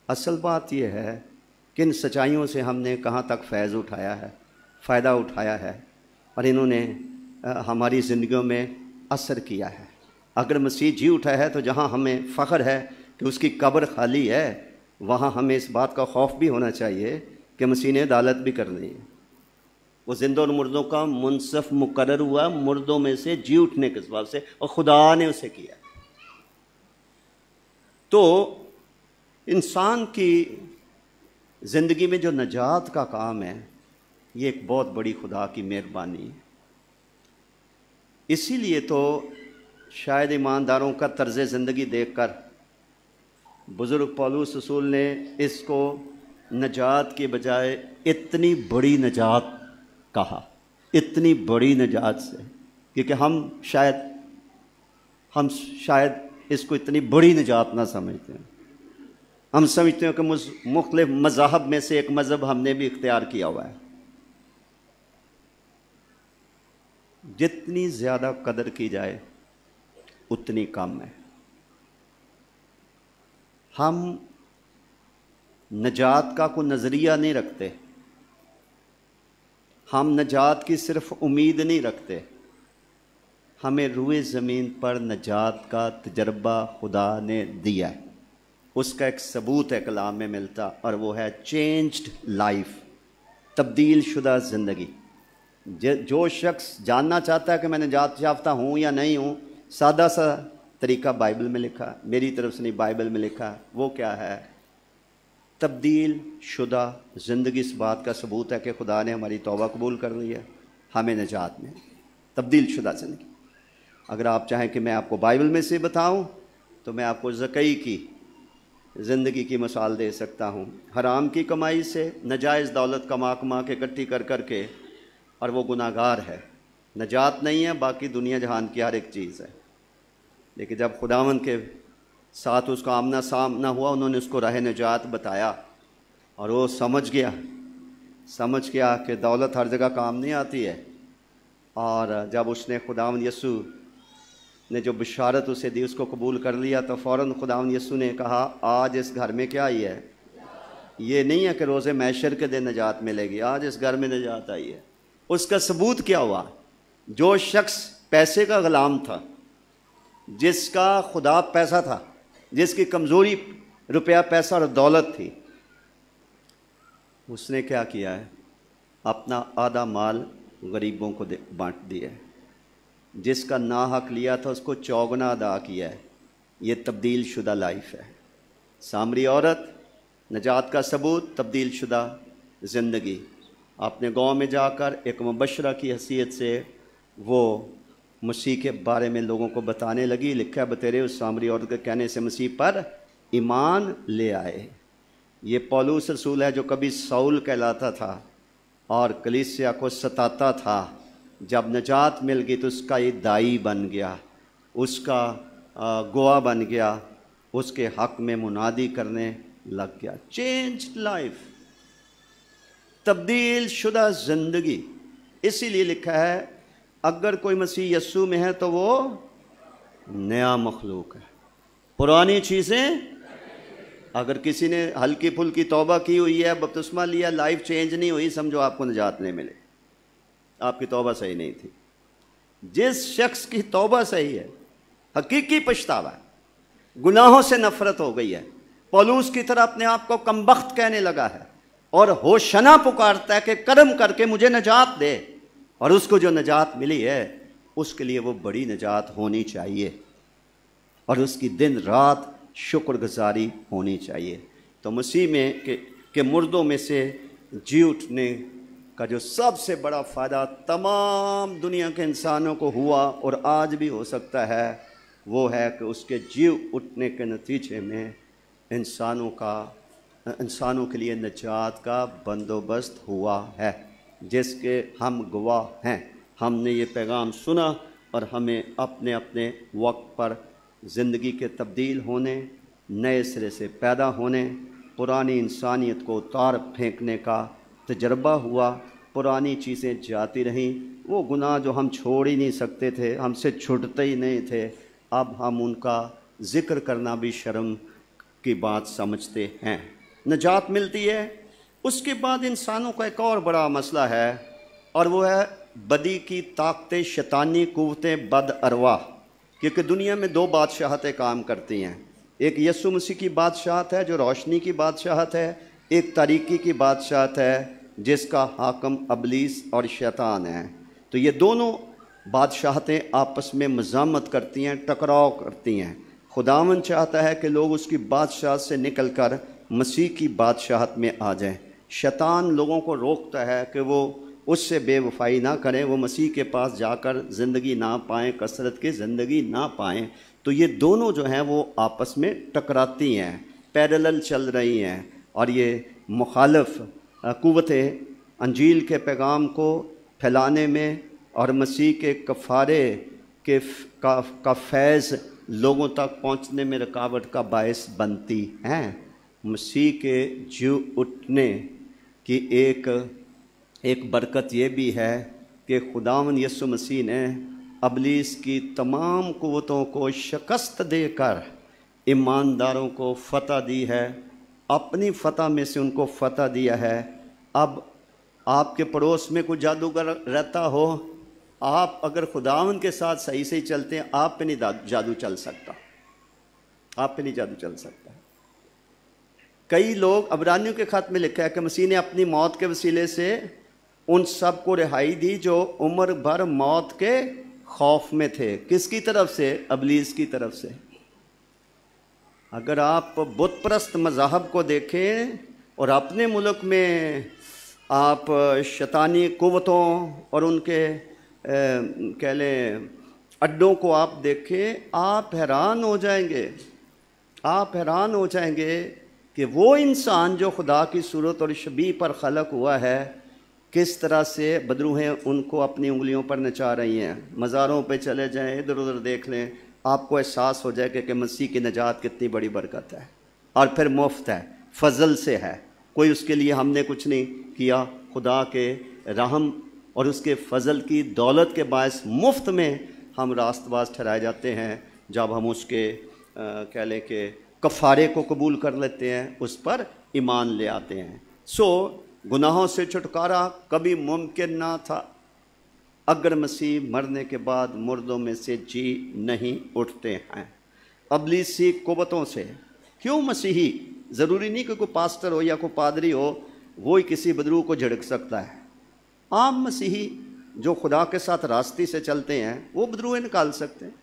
اصل بات یہ ہے کہ ان سچائیوں سے ہم نے کہاں تک فیض اٹھایا ہے، فائدہ اٹھایا ہے، اور انہوں نے ہماری زندگیوں میں اثر کیا ہے. اگر مسیح جی اٹھا ہے تو جہاں ہمیں فخر ہے کہ اس کی قبر خالی ہے، وہاں ہمیں اس بات کا خوف بھی ہونا چاہیے کہ مسیح نے عدالت بھی کرنی ہے۔ وہ زندوں اور مردوں کا منصف مقرر ہوا مردوں میں سے جی اٹھنے کے سبب سے، اور خدا نے اسے کیا۔ تو انسان کی زندگی میں جو نجات کا کام ہے، یہ ایک بہت بڑی خدا کی مہربانی ہے۔ اسی لیے تو شاید ایمانداروں کا طرز زندگی دیکھ کر بزرگ پولس رسول نے اس کو نجات کے بجائے اتنی بڑی نجات کہا، اتنی بڑی نجات سے، کیونکہ ہم شاید اس کو اتنی بڑی نجات نہ سمجھتے ہیں۔ ہم سمجھتے ہیں کہ مختلف مذاہب میں سے ایک مذہب ہم نے بھی اختیار کیا ہوا ہے۔ جتنی زیادہ قدر کی جائے اتنی کم ہے۔ ہم نجات کا کوئی نظریہ نہیں رکھتے، ہم نجات کی صرف امید نہیں رکھتے، ہمیں روئے زمین پر نجات کا تجربہ خدا نے دیا ہے۔ اس کا ایک ثبوت ہے کلام میں ملتا، اور وہ ہے چینجڈ لائف، تبدیل شدہ زندگی۔ جو شخص جاننا چاہتا ہے کہ میں نجات یافتہ ہوں یا نہیں ہوں، سادہ سا طریقہ بائبل میں لکھا، میری طرف سے نہیں، بائبل میں لکھا۔ وہ کیا ہے؟ تبدیل شدہ زندگی۔ اس بات کا ثبوت ہے کہ خدا نے ہماری توبہ قبول کر لی ہے، ہمیں نجات میں تبدیل شدہ زندگی۔ اگر آپ چاہیں کہ میں آپ کو بائبل میں سے بتاؤں تو میں آپ کو زکئی کی زندگی کی مثال دے سکتا ہوں۔ حرام کی کمائی سے ناجائز دولت کما کے اکٹھی کر کے، اور وہ گناہ گار ہے، نجات نہیں ہے، باقی دنیا جہان کی ہر ایک چیز ہے۔ لیکن جب خداوند کے ساتھ اس کا آمنا سامنا ہوا، انہوں نے اس کو راہ نجات بتایا، اور وہ سمجھ گیا کہ دولت ہر جگہ کام نہیں آتی ہے۔ اور جب اس نے خداوند یسوع نے جو بشارت اسے دی اس کو قبول کر لیا، تو فوراً خداوند یسوع نے کہا آج اس گھر میں کیا آئی ہے؟ یہ نہیں ہے کہ روز محشر کے دن نجات ملے گی، آج اس گھر میں نجات آئی ہے۔ اس کا ثبوت کیا ہوا؟ جو شخص پیسے کا غلام تھا، جس کا خدا پیسہ تھا، جس کی کمزوری روپیہ پیسہ اور دولت تھی، اس نے کیا کیا ہے؟ اپنا آدھا مال غریبوں کو بانٹ دیا ہے۔ جس کا ناحق لیا تھا اس کو چوگنا ادا کیا ہے۔ یہ تبدیل شدہ لائف ہے۔ سامری عورت، نجات کا ثبوت، تبدیل شدہ زندگی۔ اپنے گاؤں میں جا کر ایک مبشرہ کی حیثیت سے وہ مسیح کے بارے میں لوگوں کو بتانے لگی۔ لکھا ہے بتیرے اس سامری عورت کے کہنے سے مسیح پر ایمان لے آئے۔ یہ پولس رسول ہے جو کبھی ساؤل کہلاتا تھا اور کلیسیا کو ستاتا تھا۔ جب نجات مل گئی تو اس کا یہ دائی بن گیا، اس کا گواہ بن گیا، اس کے حق میں منادی کرنے لگ گیا۔ چینج لائف، تبدیل شدہ زندگی۔ اسی لیے لکھا ہے اگر کوئی مسیح یسوع میں ہے تو وہ نیا مخلوق ہے، پرانی چیزیں۔ اگر کسی نے ہلکی پھلکی توبہ کی ہوئی ہے، بپتسمہ لیا، لائف چینج نہیں ہوئی، سمجھو آپ کو نجات نہیں ملے، آپ کی توبہ صحیح نہیں تھی۔ جس شخص کی توبہ صحیح ہے، حقیقی پچھتاوا ہے، گناہوں سے نفرت ہو گئی ہے، پولس کی طرح اپنے آپ کو کمبخت کہنے لگا ہے اور ہوشنا پکارتا ہے کہ کرم کر کے مجھے نجات دے، اور اس کو جو نجات ملی ہے اس کے لیے وہ بڑی نجات ہونی چاہیے، اور اس کی دن رات شکر گزاری ہونی چاہیے۔ تو مسیح میں کہ مردوں میں سے جی اٹھنے کا جو سب سے بڑا فائدہ تمام دنیا کے انسانوں کو ہوا اور آج بھی ہو سکتا ہے، وہ ہے کہ اس کے جی اٹھنے کے نتیجے میں انسانوں کے لیے نجات کا بندوبست ہوا ہے، جس کے ہم گواہ ہیں۔ ہم نے یہ پیغام سنا اور ہمیں اپنے اپنے وقت پر زندگی کے تبدیل ہونے، نئے سرے سے پیدا ہونے، پرانی انسانیت کو اتار پھینکنے کا تجربہ ہوا۔ پرانی چیزیں جاتی رہیں، وہ گناہ جو ہم چھوڑ ہی نہیں سکتے تھے، ہم سے چھوٹتے ہی نہیں تھے، اب ہم ان کا ذکر کرنا بھی شرم کی بات سمجھتے ہیں۔ نجات ملتی ہے۔ اس کے بعد انسانوں کا ایک اور بڑا مسئلہ ہے، اور وہ ہے بدی کی طاقتیں، شیطانی قوتیں، بد ارواح۔ کیونکہ دنیا میں دو بادشاہتیں کام کرتی ہیں، ایک یسوع مسیح کی بادشاہت ہے جو روشنی کی بادشاہت ہے، ایک تاریکی کی بادشاہت ہے جس کا حاکم ابلیس اور شیطان ہے۔ تو یہ دونوں بادشاہتیں آپس میں مزاحمت کرتی ہیں، ٹکراؤ کرتی ہیں۔ خداوند چاہتا ہے کہ لوگ اس کی بادشاہت سے نکل کر مسیح کی بادشاہت میں آ جائیں۔ شیطان لوگوں کو روکتا ہے کہ وہ اس سے بے وفائی نہ کریں، وہ مسیح کے پاس جا کر زندگی نہ پائیں، کثرت کی زندگی نہ پائیں۔ تو یہ دونوں جو ہیں وہ آپس میں ٹکراتی ہیں، پیرلل چل رہی ہیں، اور یہ مخالف قوتیں انجیل کے پیغام کو پھیلانے میں اور مسیح کے کفارے کا فیض لوگوں تک پہنچنے میں رکاوٹ کا باعث بنتی ہیں۔ مسیح کے جی اٹھنے کی ایک برکت یہ بھی ہے کہ خداوند یسوع مسیح نے ابلیس کی تمام قوتوں کو شکست دے کر ایمانداروں کو فتح دی ہے، اپنی فتح میں سے ان کو فتح دیا ہے۔ اب آپ کے پڑوس میں کوئی جادوگر رہتا ہو، آپ اگر خداوند کے ساتھ صحیح سے چلتے ہیں، آپ پہ نہیں جادو چل سکتا، آپ پہ نہیں جادو چل سکتا۔ کئی لوگ، عبرانیوں کے خط میں لکھا ہے کہ مسیح نے اپنی موت کے وسیلے سے ان سب کو رہائی دی جو عمر بھر موت کے خوف میں تھے۔ کس کی طرف سے؟ ابلیس کی طرف سے۔ اگر آپ بت پرست مذاہب کو دیکھیں اور اپنے ملک میں آپ شیطانی قوتوں اور ان کے کہہ لیں اڈوں کو آپ دیکھیں، آپ حیران ہو جائیں گے، آپ حیران ہو جائیں گے کہ وہ انسان جو خدا کی صورت اور شبیہ پر خلق ہوا ہے، کس طرح سے بدروہیں ان کو اپنی انگلیوں پر نچا رہی ہیں۔ مزاروں پہ چلے جائیں، ادھر ادھر دیکھ لیں، آپ کو احساس ہو جائے کہ مسیح کی نجات کتنی بڑی برکت ہے، اور پھر مفت ہے، فضل سے ہے، کوئی اس کے لیے ہم نے کچھ نہیں کیا، خدا کے رحم اور اس کے فضل کی دولت کے باعث مفت میں ہم راست باز ٹھہرائے جاتے ہیں جب ہم اس کے کہہ لیں کہ کفارے کو قبول کر لیتے ہیں، اس پر ایمان لے آتے ہیں۔ گناہوں سے چھٹکارا کبھی ممکن نہ تھا اگر مسیح مرنے کے بعد مردوں میں سے جی نہیں اٹھتے ہیں۔ ابلیسی قوتوں سے کیوں مسیحی، ضروری نہیں کہ کوئی پاسٹر ہو یا کوئی پادری ہو وہی کسی بدروح کو جھڑک سکتا ہے، عام مسیحی جو خدا کے ساتھ راستی سے چلتے ہیں وہ بدروہیں نکال سکتے ہیں۔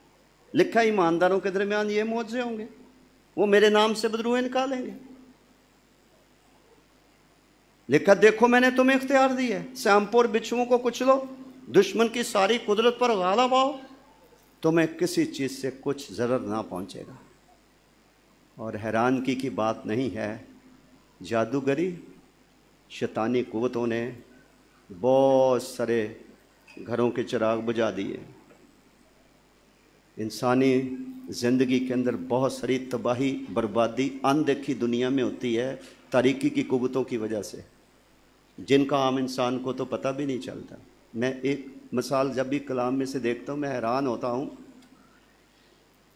لکھا ایمانداروں کے درمیان یہ معجزے ہوں گے، وہ میرے نام سے بدروہیں نکالیں گے۔ لکھا دیکھو میں نے تمہیں اختیار دی ہے، سانپوں اور بچھوؤں کو کچلو، دشمن کی ساری قدرت پر غالب آؤ، تمہیں کسی چیز سے کچھ ضرر نہ پہنچے گا۔ اور حیرانگی کی بات نہیں ہے، جادوگری شیطانی قوتوں نے بہت سارے گھروں کے چراغ بجھا دیے، انسانی زندگی کے اندر بہت ساری تباہی بربادی اندیکھی دنیا میں ہوتی ہے تاریکی کی قوتوں کی وجہ سے، جن کا عام انسان کو تو پتہ بھی نہیں چلتا۔ میں ایک مثال جب بھی کلام میں سے دیکھتا ہوں میں حیران ہوتا ہوں۔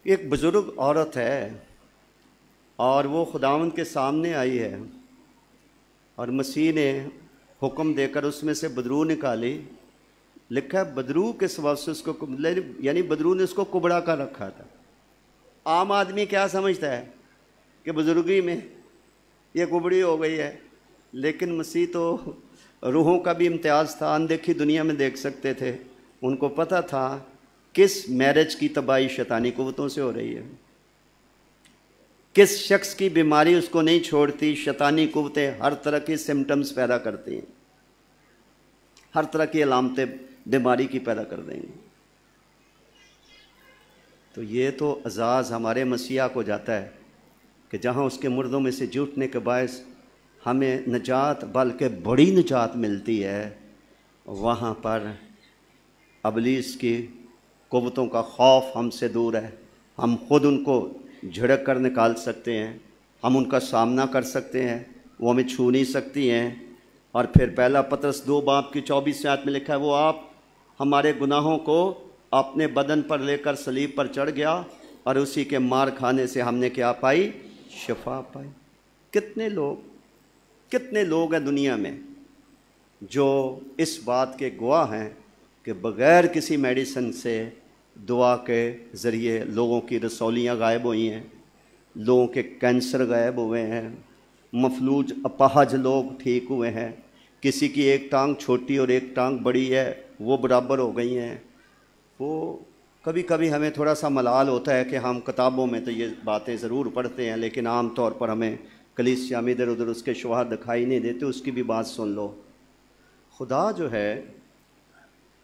ایک بزرگ عورت ہے اور وہ خداوند کے سامنے آئی ہے، اور مسیح نے حکم دے کر اس میں سے بدروح نکالی۔ لکھا ہے بدروح کے سبب سے اس کو، یعنی بدروح نے اس کو کبڑا کر رکھا تھا۔ عام آدمی کیا سمجھتا ہے کہ بزرگی میں یہ کبڑی ہو گئی ہے، لیکن مسیح تو روحوں کا بھی امتیاز تھا، اندیکھی دنیا میں دیکھ سکتے تھے، ان کو پتہ تھا کس میرج کی تباہی شیطانی قوتوں سے ہو رہی ہے، کس شخص کی بیماری اس کو نہیں چھوڑتی، شیطانی قوتیں ہر طرح کی سمٹمز پیدا کرتی ہیں، ہر طرح کی علامتیں بیماری کی پیدا کر دیں گی۔ تو یہ تو اعزاز ہمارے مسیحا کو جاتا ہے کہ جہاں اس کے مردوں میں سے جی اٹھنے کے باعث ہمیں نجات، بلکہ بڑی نجات ملتی ہے، وہاں پر ابلیس کی قوتوں کا خوف ہم سے دور ہے، ہم خود ان کو جھڑک کر نکال سکتے ہیں، ہم ان کا سامنا کر سکتے ہیں، وہ ہمیں چھو نہیں سکتی ہیں۔ اور پھر پہلا پطرس 2:24 آیت میں لکھا ہے وہ آپ ہمارے گناہوں کو اپنے بدن پر لے کر صلیب پر چڑھ گیا اور اسی کے مار کھانے سے ہم نے کیا پائی؟ شفا پائی۔ کتنے لوگ ہیں دنیا میں جو اس بات کے گواہ ہیں کہ بغیر کسی میڈیسن سے دعا کے ذریعے لوگوں کی رسولیاں غائب ہوئی ہیں، لوگوں کے کینسر غائب ہوئے ہیں، مفلوج اپاہج لوگ ٹھیک ہوئے ہیں، کسی کی ایک ٹانگ چھوٹی اور ایک ٹانگ بڑی ہے وہ برابر ہو گئی ہیں۔ وہ کبھی کبھی ہمیں تھوڑا سا ملال ہوتا ہے کہ ہم کتابوں میں تو یہ باتیں ضرور پڑھتے ہیں، لیکن عام طور پر ہمیں کلیسیا میں ادھر ادھر اس کے شواہد دکھائی نہیں دیتے۔ اس کی بھی بات سن لو۔ خدا جو ہے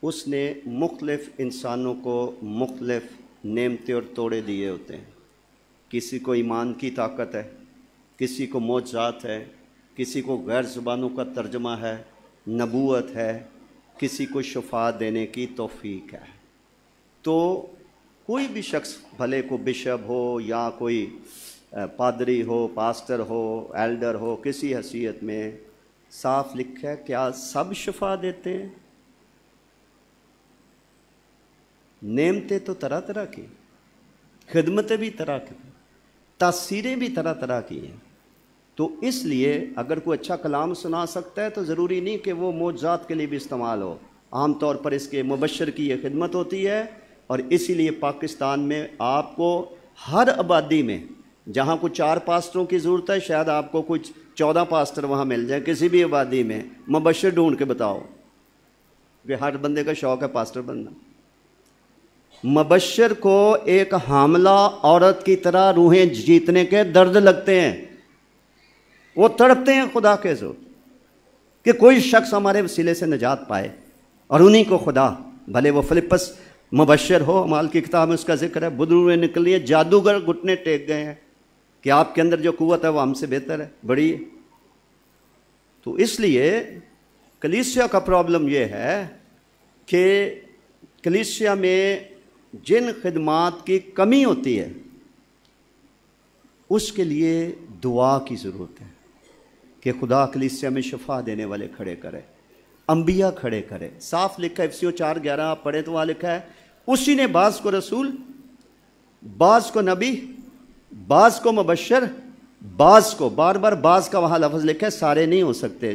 اس نے مختلف انسانوں کو مختلف نعمتیں اور توڑے دیے ہوتے ہیں۔ کسی کو ایمان کی طاقت ہے، کسی کو معجزات ہے، کسی کو غیر زبانوں کا ترجمہ ہے، نبوت ہے، کسی کو شفا دینے کی توفیق ہے۔ تو کوئی بھی شخص بھلے کو بشپ ہو یا کوئی پادری ہو، پاسٹر ہو، ایلڈر ہو، کسی حیثیت میں صاف لکھا ہے کیا سب شفا دیتے ہیں؟ نعمتیں تو طرح طرح کی، خدمتیں بھی طرح کی، تاثیریں بھی طرح طرح کی ہیں۔ تو اس لیے اگر کوئی اچھا کلام سنا سکتا ہے تو ضروری نہیں کہ وہ معجزات کے لیے بھی استعمال ہو۔ عام طور پر اس کے مبشر کی یہ خدمت ہوتی ہے، اور اسی لیے پاکستان میں آپ کو ہر آبادی میں جہاں کوئی 4 پاسٹروں کی ضرورت ہے، شاید آپ کو کچھ 14 پاسٹر وہاں مل جائیں۔ کسی بھی آبادی میں مبشر ڈھونڈ کے بتاؤ، کہ ہر بندے کا شوق ہے پاسٹر بننا۔ مبشر کو ایک حاملہ عورت کی طرح روحیں جیتنے کے درد لگتے ہیں، وہ تڑپتے ہیں خدا کے زور کہ کوئی شخص ہمارے وسیلے سے نجات پائے، اور انہی کو خدا، بھلے وہ فلپس مبشر ہو، اعمال کی کتاب میں اس کا ذکر ہے، بدرویں نکلی ہیں، جادوگر گھٹنے ٹیک گئے ہیں کہ آپ کے اندر جو قوت ہے وہ ہم سے بہتر ہے، بڑی ہے۔ تو اس لیے کلیسیا کا پرابلم یہ ہے کہ کلیسیا میں جن خدمات کی کمی ہوتی ہے اس کے لیے دعا کی ضرورت ہے کہ خدا کلیسیا میں شفا دینے والے کھڑے کرے، انبیاء کھڑے کرے۔ صاف لکھا ہے افسیوں 4:11 آپ پڑھیں تو وہاں لکھا ہے اسی نے بعض کو رسول، بعض کو نبی، بعض کو مبشر، بعض کو، بار بار بعض کا وہاں لفظ لکھا ہے، سارے نہیں ہو سکتے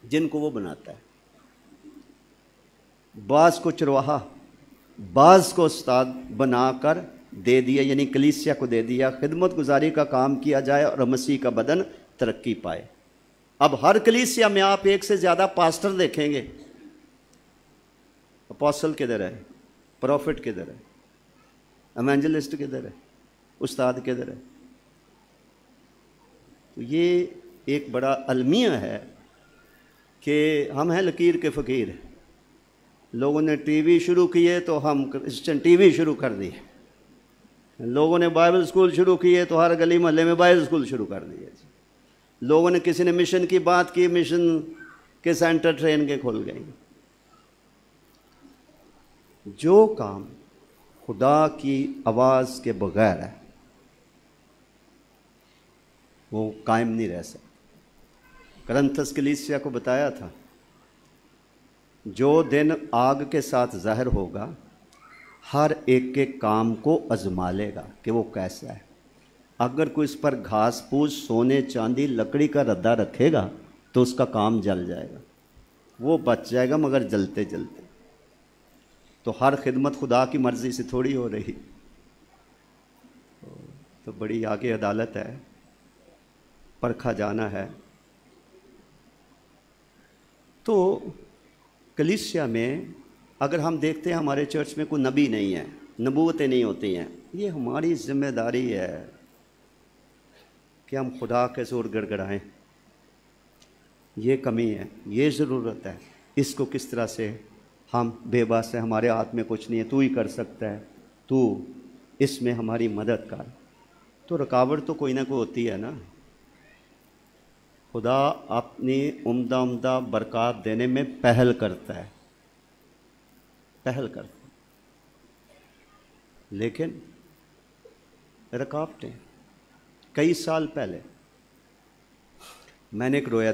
جن کو وہ بناتا ہے۔ بعض کو چرواہا، بعض کو استاد بنا کر دے دیا، یعنی کلیسیا کو دے دیا، خدمت گزاری کا کام کیا جائے اور مسیح کا بدن ترقی پائے۔ اب ہر کلیسیا میں آپ ایک سے زیادہ پاسٹر دیکھیں گے، اپوسل کدھر ہے، پروفٹ کدھر ہے، ایونجلسٹ کدھر ہے، استاد کدھر ہے؟ تو یہ ایک بڑا المیہ ہے کہ ہم ہیں لکیر کے فقیر۔ لوگوں نے ٹی وی شروع کیے تو ہم کرسچن ٹی وی شروع کر دیے، لوگوں نے بائبل سکول شروع کیے تو ہر گلی محلے میں بائبل سکول شروع کر دیے، لوگوں نے کسی نے مشن کی بات کی، مشن کے سینٹر ٹرین کے کھل گئے۔ جو کام خدا کی آواز کے بغیر ہے وہ قائم نہیں رہ سکتا۔ کرنتھس کلیسیا کو بتایا تھا جو دن آگ کے ساتھ ظاہر ہوگا ہر ایک کے کام کو آزما لے گا کہ وہ کیسا ہے۔ اگر کوئی اس پر گھاس پھوس، سونے چاندی، لکڑی کا ردہ رکھے گا تو اس کا کام جل جائے گا، وہ بچ جائے گا مگر جلتے جلتے۔ تو ہر خدمت خدا کی مرضی سے تھوڑی ہو رہی، تو بڑی آگے عدالت ہے، پرکھا جانا ہے۔ تو کلیسیا میں اگر ہم دیکھتے ہیں ہمارے چرچ میں کوئی نبی نہیں ہے، نبوتیں نہیں ہوتی ہیں، یہ ہماری ذمہ داری ہے کہ ہم خدا کے زور گڑگڑائیں۔ یہ کمی ہے، یہ ضرورت ہے، اس کو کس طرح سے ہم بے بس ہیں، ہمارے ہاتھ میں کچھ نہیں ہے، تو ہی کر سکتا ہے، تو اس میں ہماری مدد کر۔ تو رکاوٹ تو کوئی نہ کوئی ہوتی ہے نا۔ خدا اپنی عمدہ عمدہ برکات دینے میں پہل کرتا ہے، پہل کرتا ہے، لیکن رکاوٹیں۔ کئی سال پہلے میں نے ایک رویا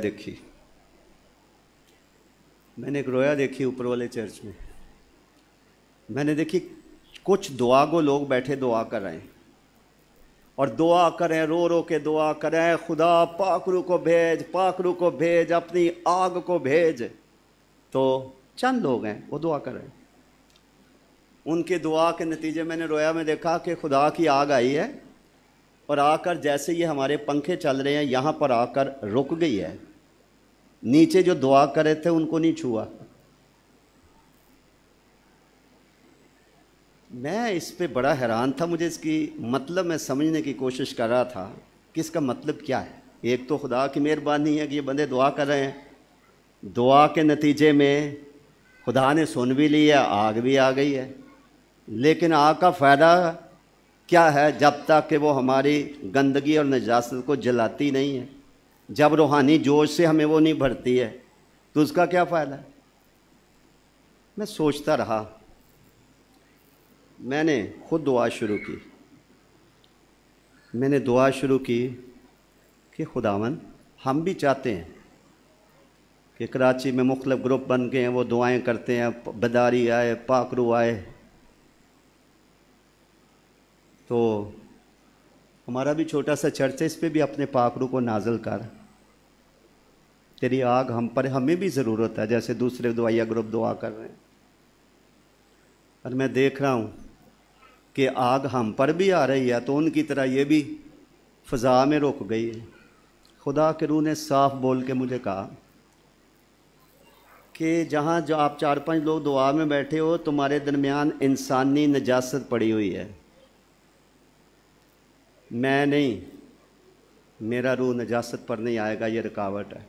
دیکھی اوپر والے چرچ میں۔ میں نے دیکھی کچھ دعا گو لوگ بیٹھے دعا کر رہے ہیں، اور دعا کریں، رو رو کے دعا کریں، خدا پاک روح کو بھیج، پاک روح کو بھیج، اپنی آگ کو بھیج۔ تو چند لوگ ہیں وہ دعا کر رہے ہیں، ان کے دعا کے نتیجے میں نے رویا میں دیکھا کہ خدا کی آگ آئی ہے اور آ کر جیسے یہ ہمارے پنکھے چل رہے ہیں یہاں پر آ کر رک گئی ہے، نیچے جو دعا کرے تھے ان کو نہیں چھوا۔ میں اس پہ بڑا حیران تھا، مجھے اس کی مطلب میں سمجھنے کی کوشش کر رہا تھا کہ اس کا مطلب کیا ہے۔ ایک تو خدا کی مہربانی ہے کہ یہ بندے دعا کر رہے ہیں، دعا کے نتیجے میں خدا نے سن بھی لی ہے، آگ بھی آ گئی ہے، لیکن آگ کا فائدہ کیا ہے جب تک کہ وہ ہماری گندگی اور نجاست کو جلاتی نہیں ہے، جب روحانی جوش سے ہمیں وہ نہیں بھرتی ہے تو اس کا کیا فائدہ ہے۔ میں سوچتا رہا، میں نے خود دعا شروع کی، میں نے دعا شروع کی کہ خداوند ہم بھی چاہتے ہیں کہ کراچی میں مختلف گروپ بن گئے ہیں، وہ دعائیں کرتے ہیں، بیداری آئے، پاک روح آئے، تو ہمارا بھی چھوٹا سا چرچ ہے، اس پہ بھی اپنے پاک روح کو نازل کر، تیری آگ ہم پر، ہمیں بھی ضرورت ہے جیسے دوسرے دعائیا گروپ دعا کر رہے ہیں۔ اور میں دیکھ رہا ہوں کہ آگ ہم پر بھی آ رہی ہے تو ان کی طرح یہ بھی فضا میں رک گئی ہے۔ خدا کے روح نے صاف بول کے مجھے کہا کہ جہاں جو آپ 4-5 لوگ دعا میں بیٹھے ہو، تمہارے درمیان انسانی نجاست پڑی ہوئی ہے، میں نہیں، میرا روح نجاست پر نہیں آئے گا، یہ رکاوٹ ہے۔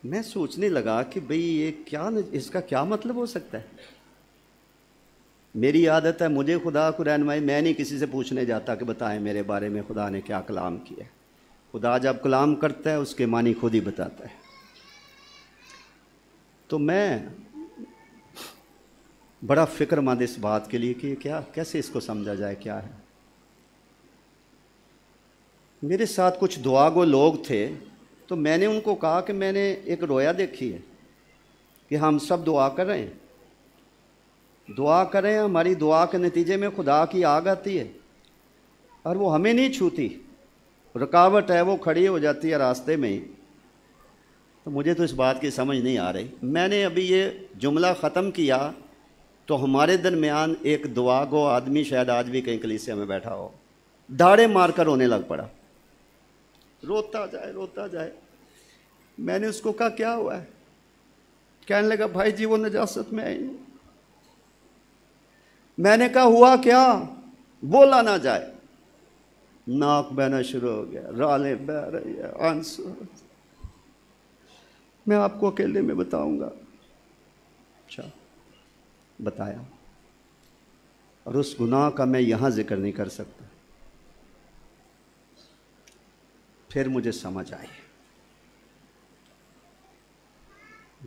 میں سوچنے لگا کہ بھئی یہ کیا، اس کا کیا مطلب ہو سکتا ہے۔ میری عادت ہے مجھے خدا کو رہنمائی، میں نہیں کسی سے پوچھنے جاتا کہ بتائیں میرے بارے میں خدا نے کیا کلام کیا ہے۔ خدا جب کلام کرتا ہے اس کے معنی خود ہی بتاتا ہے۔ تو میں بڑا فکر مند اس بات کے لیے کہ کیا، کیسے اس کو سمجھا جائے، کیا ہے۔ میرے ساتھ کچھ دعا گو لوگ تھے، تو میں نے ان کو کہا کہ میں نے ایک رویا دیکھی ہے کہ ہم سب دعا کر رہے ہیں، دعا کر رہے ہیں، ہماری دعا کے نتیجے میں خدا کی آگ آتی ہے اور وہ ہمیں نہیں چھوتی، رکاوٹ ہے، وہ کھڑی ہو جاتی ہے راستے میں ہی۔ تو مجھے تو اس بات کی سمجھ نہیں آ رہی۔ میں نے ابھی یہ جملہ ختم کیا تو ہمارے درمیان ایک دعا گو آدمی شاید آج بھی کہیں کلیسیا میں بیٹھا ہو، دھاڑے مار کر رونے لگ پڑا، روتا جائے روتا جائے۔ میں نے اس کو کہا کیا ہوا ہے؟ کہنے لگا بھائی جی وہ نجاست میں آئی۔ میں نے کہا ہوا کیا؟ بولا نہ جائے، ناک بہنا شروع ہو گیا، رالیں بہ رہی ہے، آنسو۔ میں آپ کو اکیلے میں بتاؤں گا۔ اچھا، بتایا، اور اس گناہ کا میں یہاں ذکر نہیں کر سکتا۔ پھر مجھے سمجھ آئی،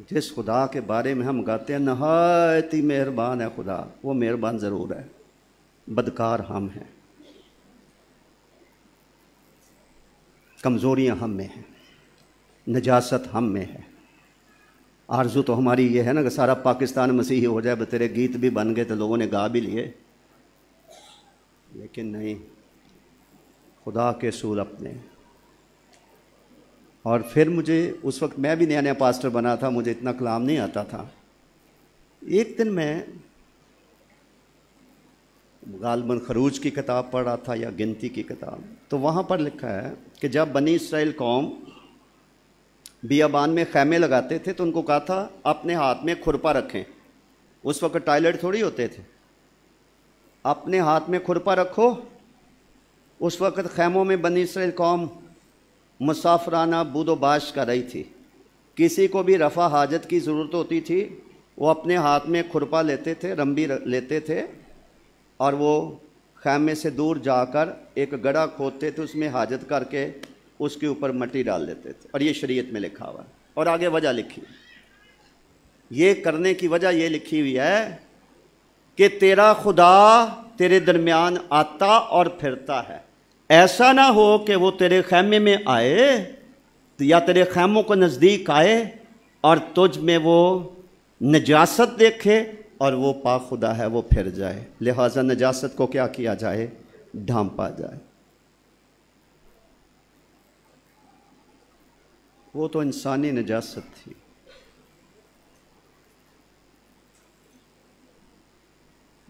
جس خدا کے بارے میں ہم گاتے ہیں نہایت ہی مہربان ہے خدا، وہ مہربان ضرور ہے، بدکار ہم ہیں، کمزوریاں ہم میں ہیں، نجاست ہم میں ہے۔ آرزو تو ہماری یہ ہے نا کہ سارا پاکستان مسیحی ہو جائے، تیرے گیت بھی بن گئے تو لوگوں نے گا بھی لیے، لیکن نہیں، خدا کے اصول اپنے۔ اور پھر مجھے اس وقت، میں بھی نیا نیا پاسٹر بنا تھا، مجھے اتنا کلام نہیں آتا تھا۔ ایک دن میں غالباً خروج کی کتاب پڑھ رہا تھا یا گنتی کی کتاب، تو وہاں پر لکھا ہے کہ جب بنی اسرائیل قوم بیابان میں خیمے لگاتے تھے تو ان کو کہا تھا اپنے ہاتھ میں کھرپا رکھیں۔ اس وقت ٹائلٹ تھوڑی ہوتے تھے، اپنے ہاتھ میں کھرپا رکھو۔ اس وقت خیموں میں بنی اسرائیل قوم مسافرانہ بود و باش کر رہی تھی، کسی کو بھی رفع حاجت کی ضرورت ہوتی تھی، وہ اپنے ہاتھ میں کھرپا لیتے تھے، رمبی لیتے تھے، اور وہ خیمے سے دور جا کر ایک گڑھا کھودتے تھے، اس میں حاجت کر کے اس کے اوپر مٹی ڈال دیتے تھے۔ اور یہ شریعت میں لکھا ہوا ہے، اور آگے وجہ لکھی، یہ کرنے کی وجہ یہ لکھی ہوئی ہے کہ تیرا خدا تیرے درمیان آتا اور پھرتا ہے، ایسا نہ ہو کہ وہ تیرے خیمے میں آئے یا تیرے خیموں کو نزدیک آئے اور تجھ میں وہ نجاست دیکھے اور وہ پاک خدا ہے وہ پھر جائے۔ لہٰذا نجاست کو کیا کیا جائے؟ ڈھانپا جائے۔ وہ تو انسانی نجاست تھی۔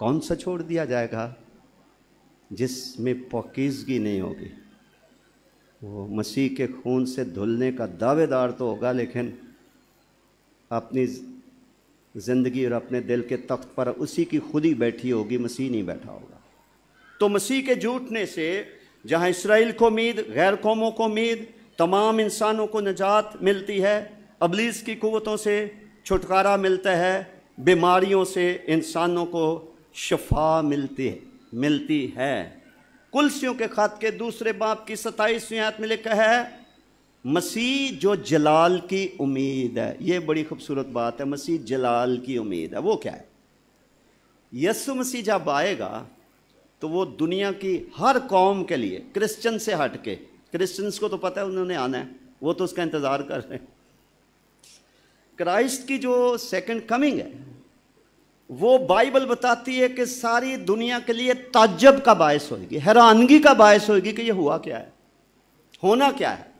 کون سا چھوڑ دیا جائے گا؟ جس میں پاکیزگی نہیں ہوگی۔ وہ مسیح کے خون سے دھلنے کا دعوے دار تو ہوگا، لیکن اپنی زندگی اور اپنے دل کے تخت پر اسی کی خود ہی بیٹھی ہوگی، مسیح نہیں بیٹھا ہوگا۔ تو مسیح کے جھوٹنے سے جہاں اسرائیل کو امید، غیر قوموں کو امید، تمام انسانوں کو نجات ملتی ہے، ابلیس کی قوتوں سے چھٹکارا ملتا ہے، بیماریوں سے انسانوں کو شفا ملتی ہے۔ کلسیوں کے خط کے 2 باب کی 27ویں آیت میں لکھا ہے مسیح جو جلال کی امید ہے۔ یہ بڑی خوبصورت بات ہے، مسیح جلال کی امید ہے۔ وہ کیا ہے؟ یسوع مسیح جب آئے گا تو وہ دنیا کی ہر قوم کے لیے، کرسچن سے ہٹ کے، کرسچنس کو تو پتہ ہے انہوں نے آنا ہے، وہ تو اس کا انتظار کر رہے ہیں۔ کرائسٹ کی جو سیکنڈ کمنگ ہے وہ بائبل بتاتی ہے کہ ساری دنیا کے لیے تعجب کا باعث ہوئے گی، حیرانگی کا باعث ہوئے گی کہ یہ ہوا کیا ہے، ہونا کیا ہے۔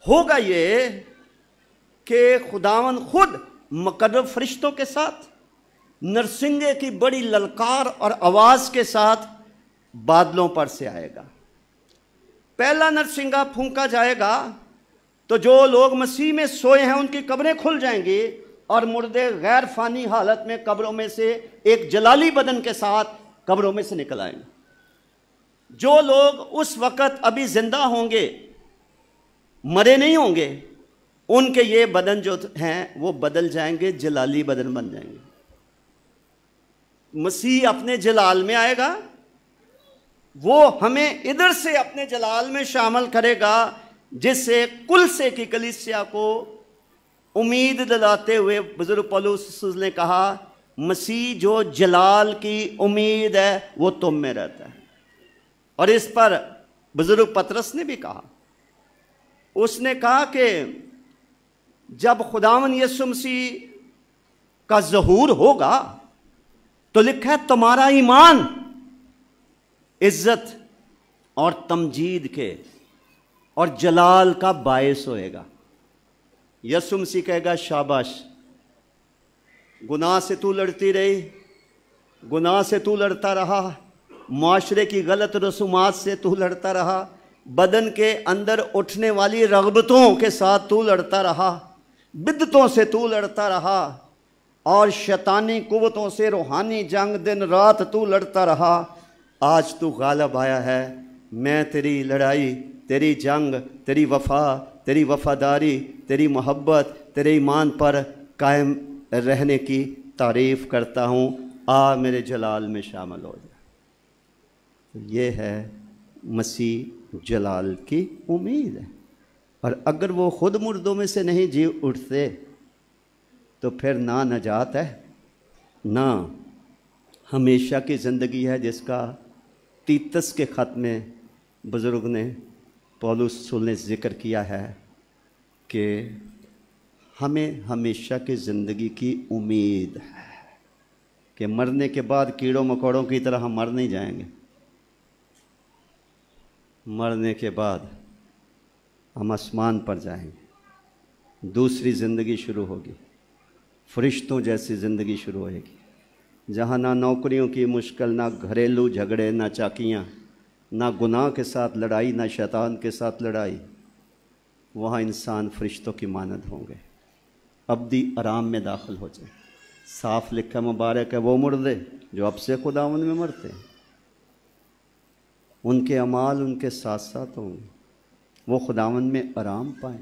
ہوگا یہ کہ خداوند خود مقرب فرشتوں کے ساتھ نرسنگے کی بڑی للکار اور آواز کے ساتھ بادلوں پر سے آئے گا۔ پہلا نرسنگا پھونکا جائے گا تو جو لوگ مسیح میں سوئے ہیں ان کی قبریں کھل جائیں گی، اور مردے غیر فانی حالت میں قبروں میں سے ایک جلالی بدن کے ساتھ قبروں میں سے نکل آئیں گے۔ جو لوگ اس وقت ابھی زندہ ہوں گے، مرے نہیں ہوں گے، ان کے یہ بدن جو ہیں وہ بدل جائیں گے، جلالی بدن بن جائیں گے۔ مسیح اپنے جلال میں آئے گا، وہ ہمیں ادھر سے اپنے جلال میں شامل کرے گا، جس سے کلسے کی کلیسیا کو امید دلاتے ہوئے بزرگ پولس نے کہا مسیح جو جلال کی امید ہے وہ تم میں رہتا ہے۔ اور اس پر بزرگ پطرس نے بھی کہا، اس نے کہا کہ جب خداوند یسوع مسیح کا ظہور ہوگا تو لکھا ہے تمہارا ایمان عزت اور تمجید کے اور جلال کا باعث ہوئے گا۔ یسوع مسیح کہے گا شاباش، گناہ سے تو لڑتی رہی، گناہ سے تو لڑتا رہا، معاشرے کی غلط رسومات سے تو لڑتا رہا، بدن کے اندر اٹھنے والی رغبتوں کے ساتھ تو لڑتا رہا، بدعتوں سے تو لڑتا رہا، اور شیطانی قوتوں سے روحانی جنگ دن رات تو لڑتا رہا۔ آج تو غالب آیا ہے، میں تیری لڑائی، تیری جنگ، تیری وفا، تیری وفاداری، تیری محبت، تیرے ایمان پر قائم رہنے کی تعریف کرتا ہوں، آ میرے جلال میں شامل ہو جا۔ یہ ہے مسیح جلال کی امید ہے۔ اور اگر وہ خود مردوں میں سے نہیں جی اٹھتے تو پھر نہ نجات ہے نہ ہمیشہ کی زندگی ہے، جس کا تیتس کے خط میں بزرگ نے پولس رسول نے ذکر کیا ہے کہ ہمیں ہمیشہ کی زندگی کی امید ہے کہ مرنے کے بعد کیڑوں مکوڑوں کی طرح ہم مر نہیں جائیں گے، مرنے کے بعد ہم آسمان پر جائیں گے، دوسری زندگی شروع ہوگی، فرشتوں جیسی زندگی شروع ہوئے گی، جہاں نہ نوکریوں کی مشکل، نہ گھریلو جھگڑے، نہ چاکیاں، نہ گناہ کے ساتھ لڑائی، نہ شیطان کے ساتھ لڑائی۔ وہاں انسان فرشتوں کی مانند ہوں گے، ابدی آرام میں داخل ہو جائیں۔ صاف لکھا مبارک ہے وہ مردے جو اب سے خداوند میں مرتے ہیں، ان کے اعمال ان کے ساتھ ساتھ ہوں گے، وہ خداوند میں آرام پائیں۔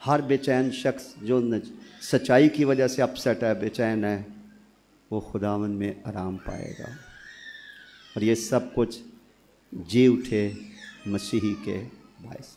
ہر بے چین شخص جو سچائی کی وجہ سے اپسیٹ ہے، بے چین ہے، وہ خداوند میں آرام پائے گا۔ اور یہ سب کچھ جی اٹھے مسیحی کے باعث۔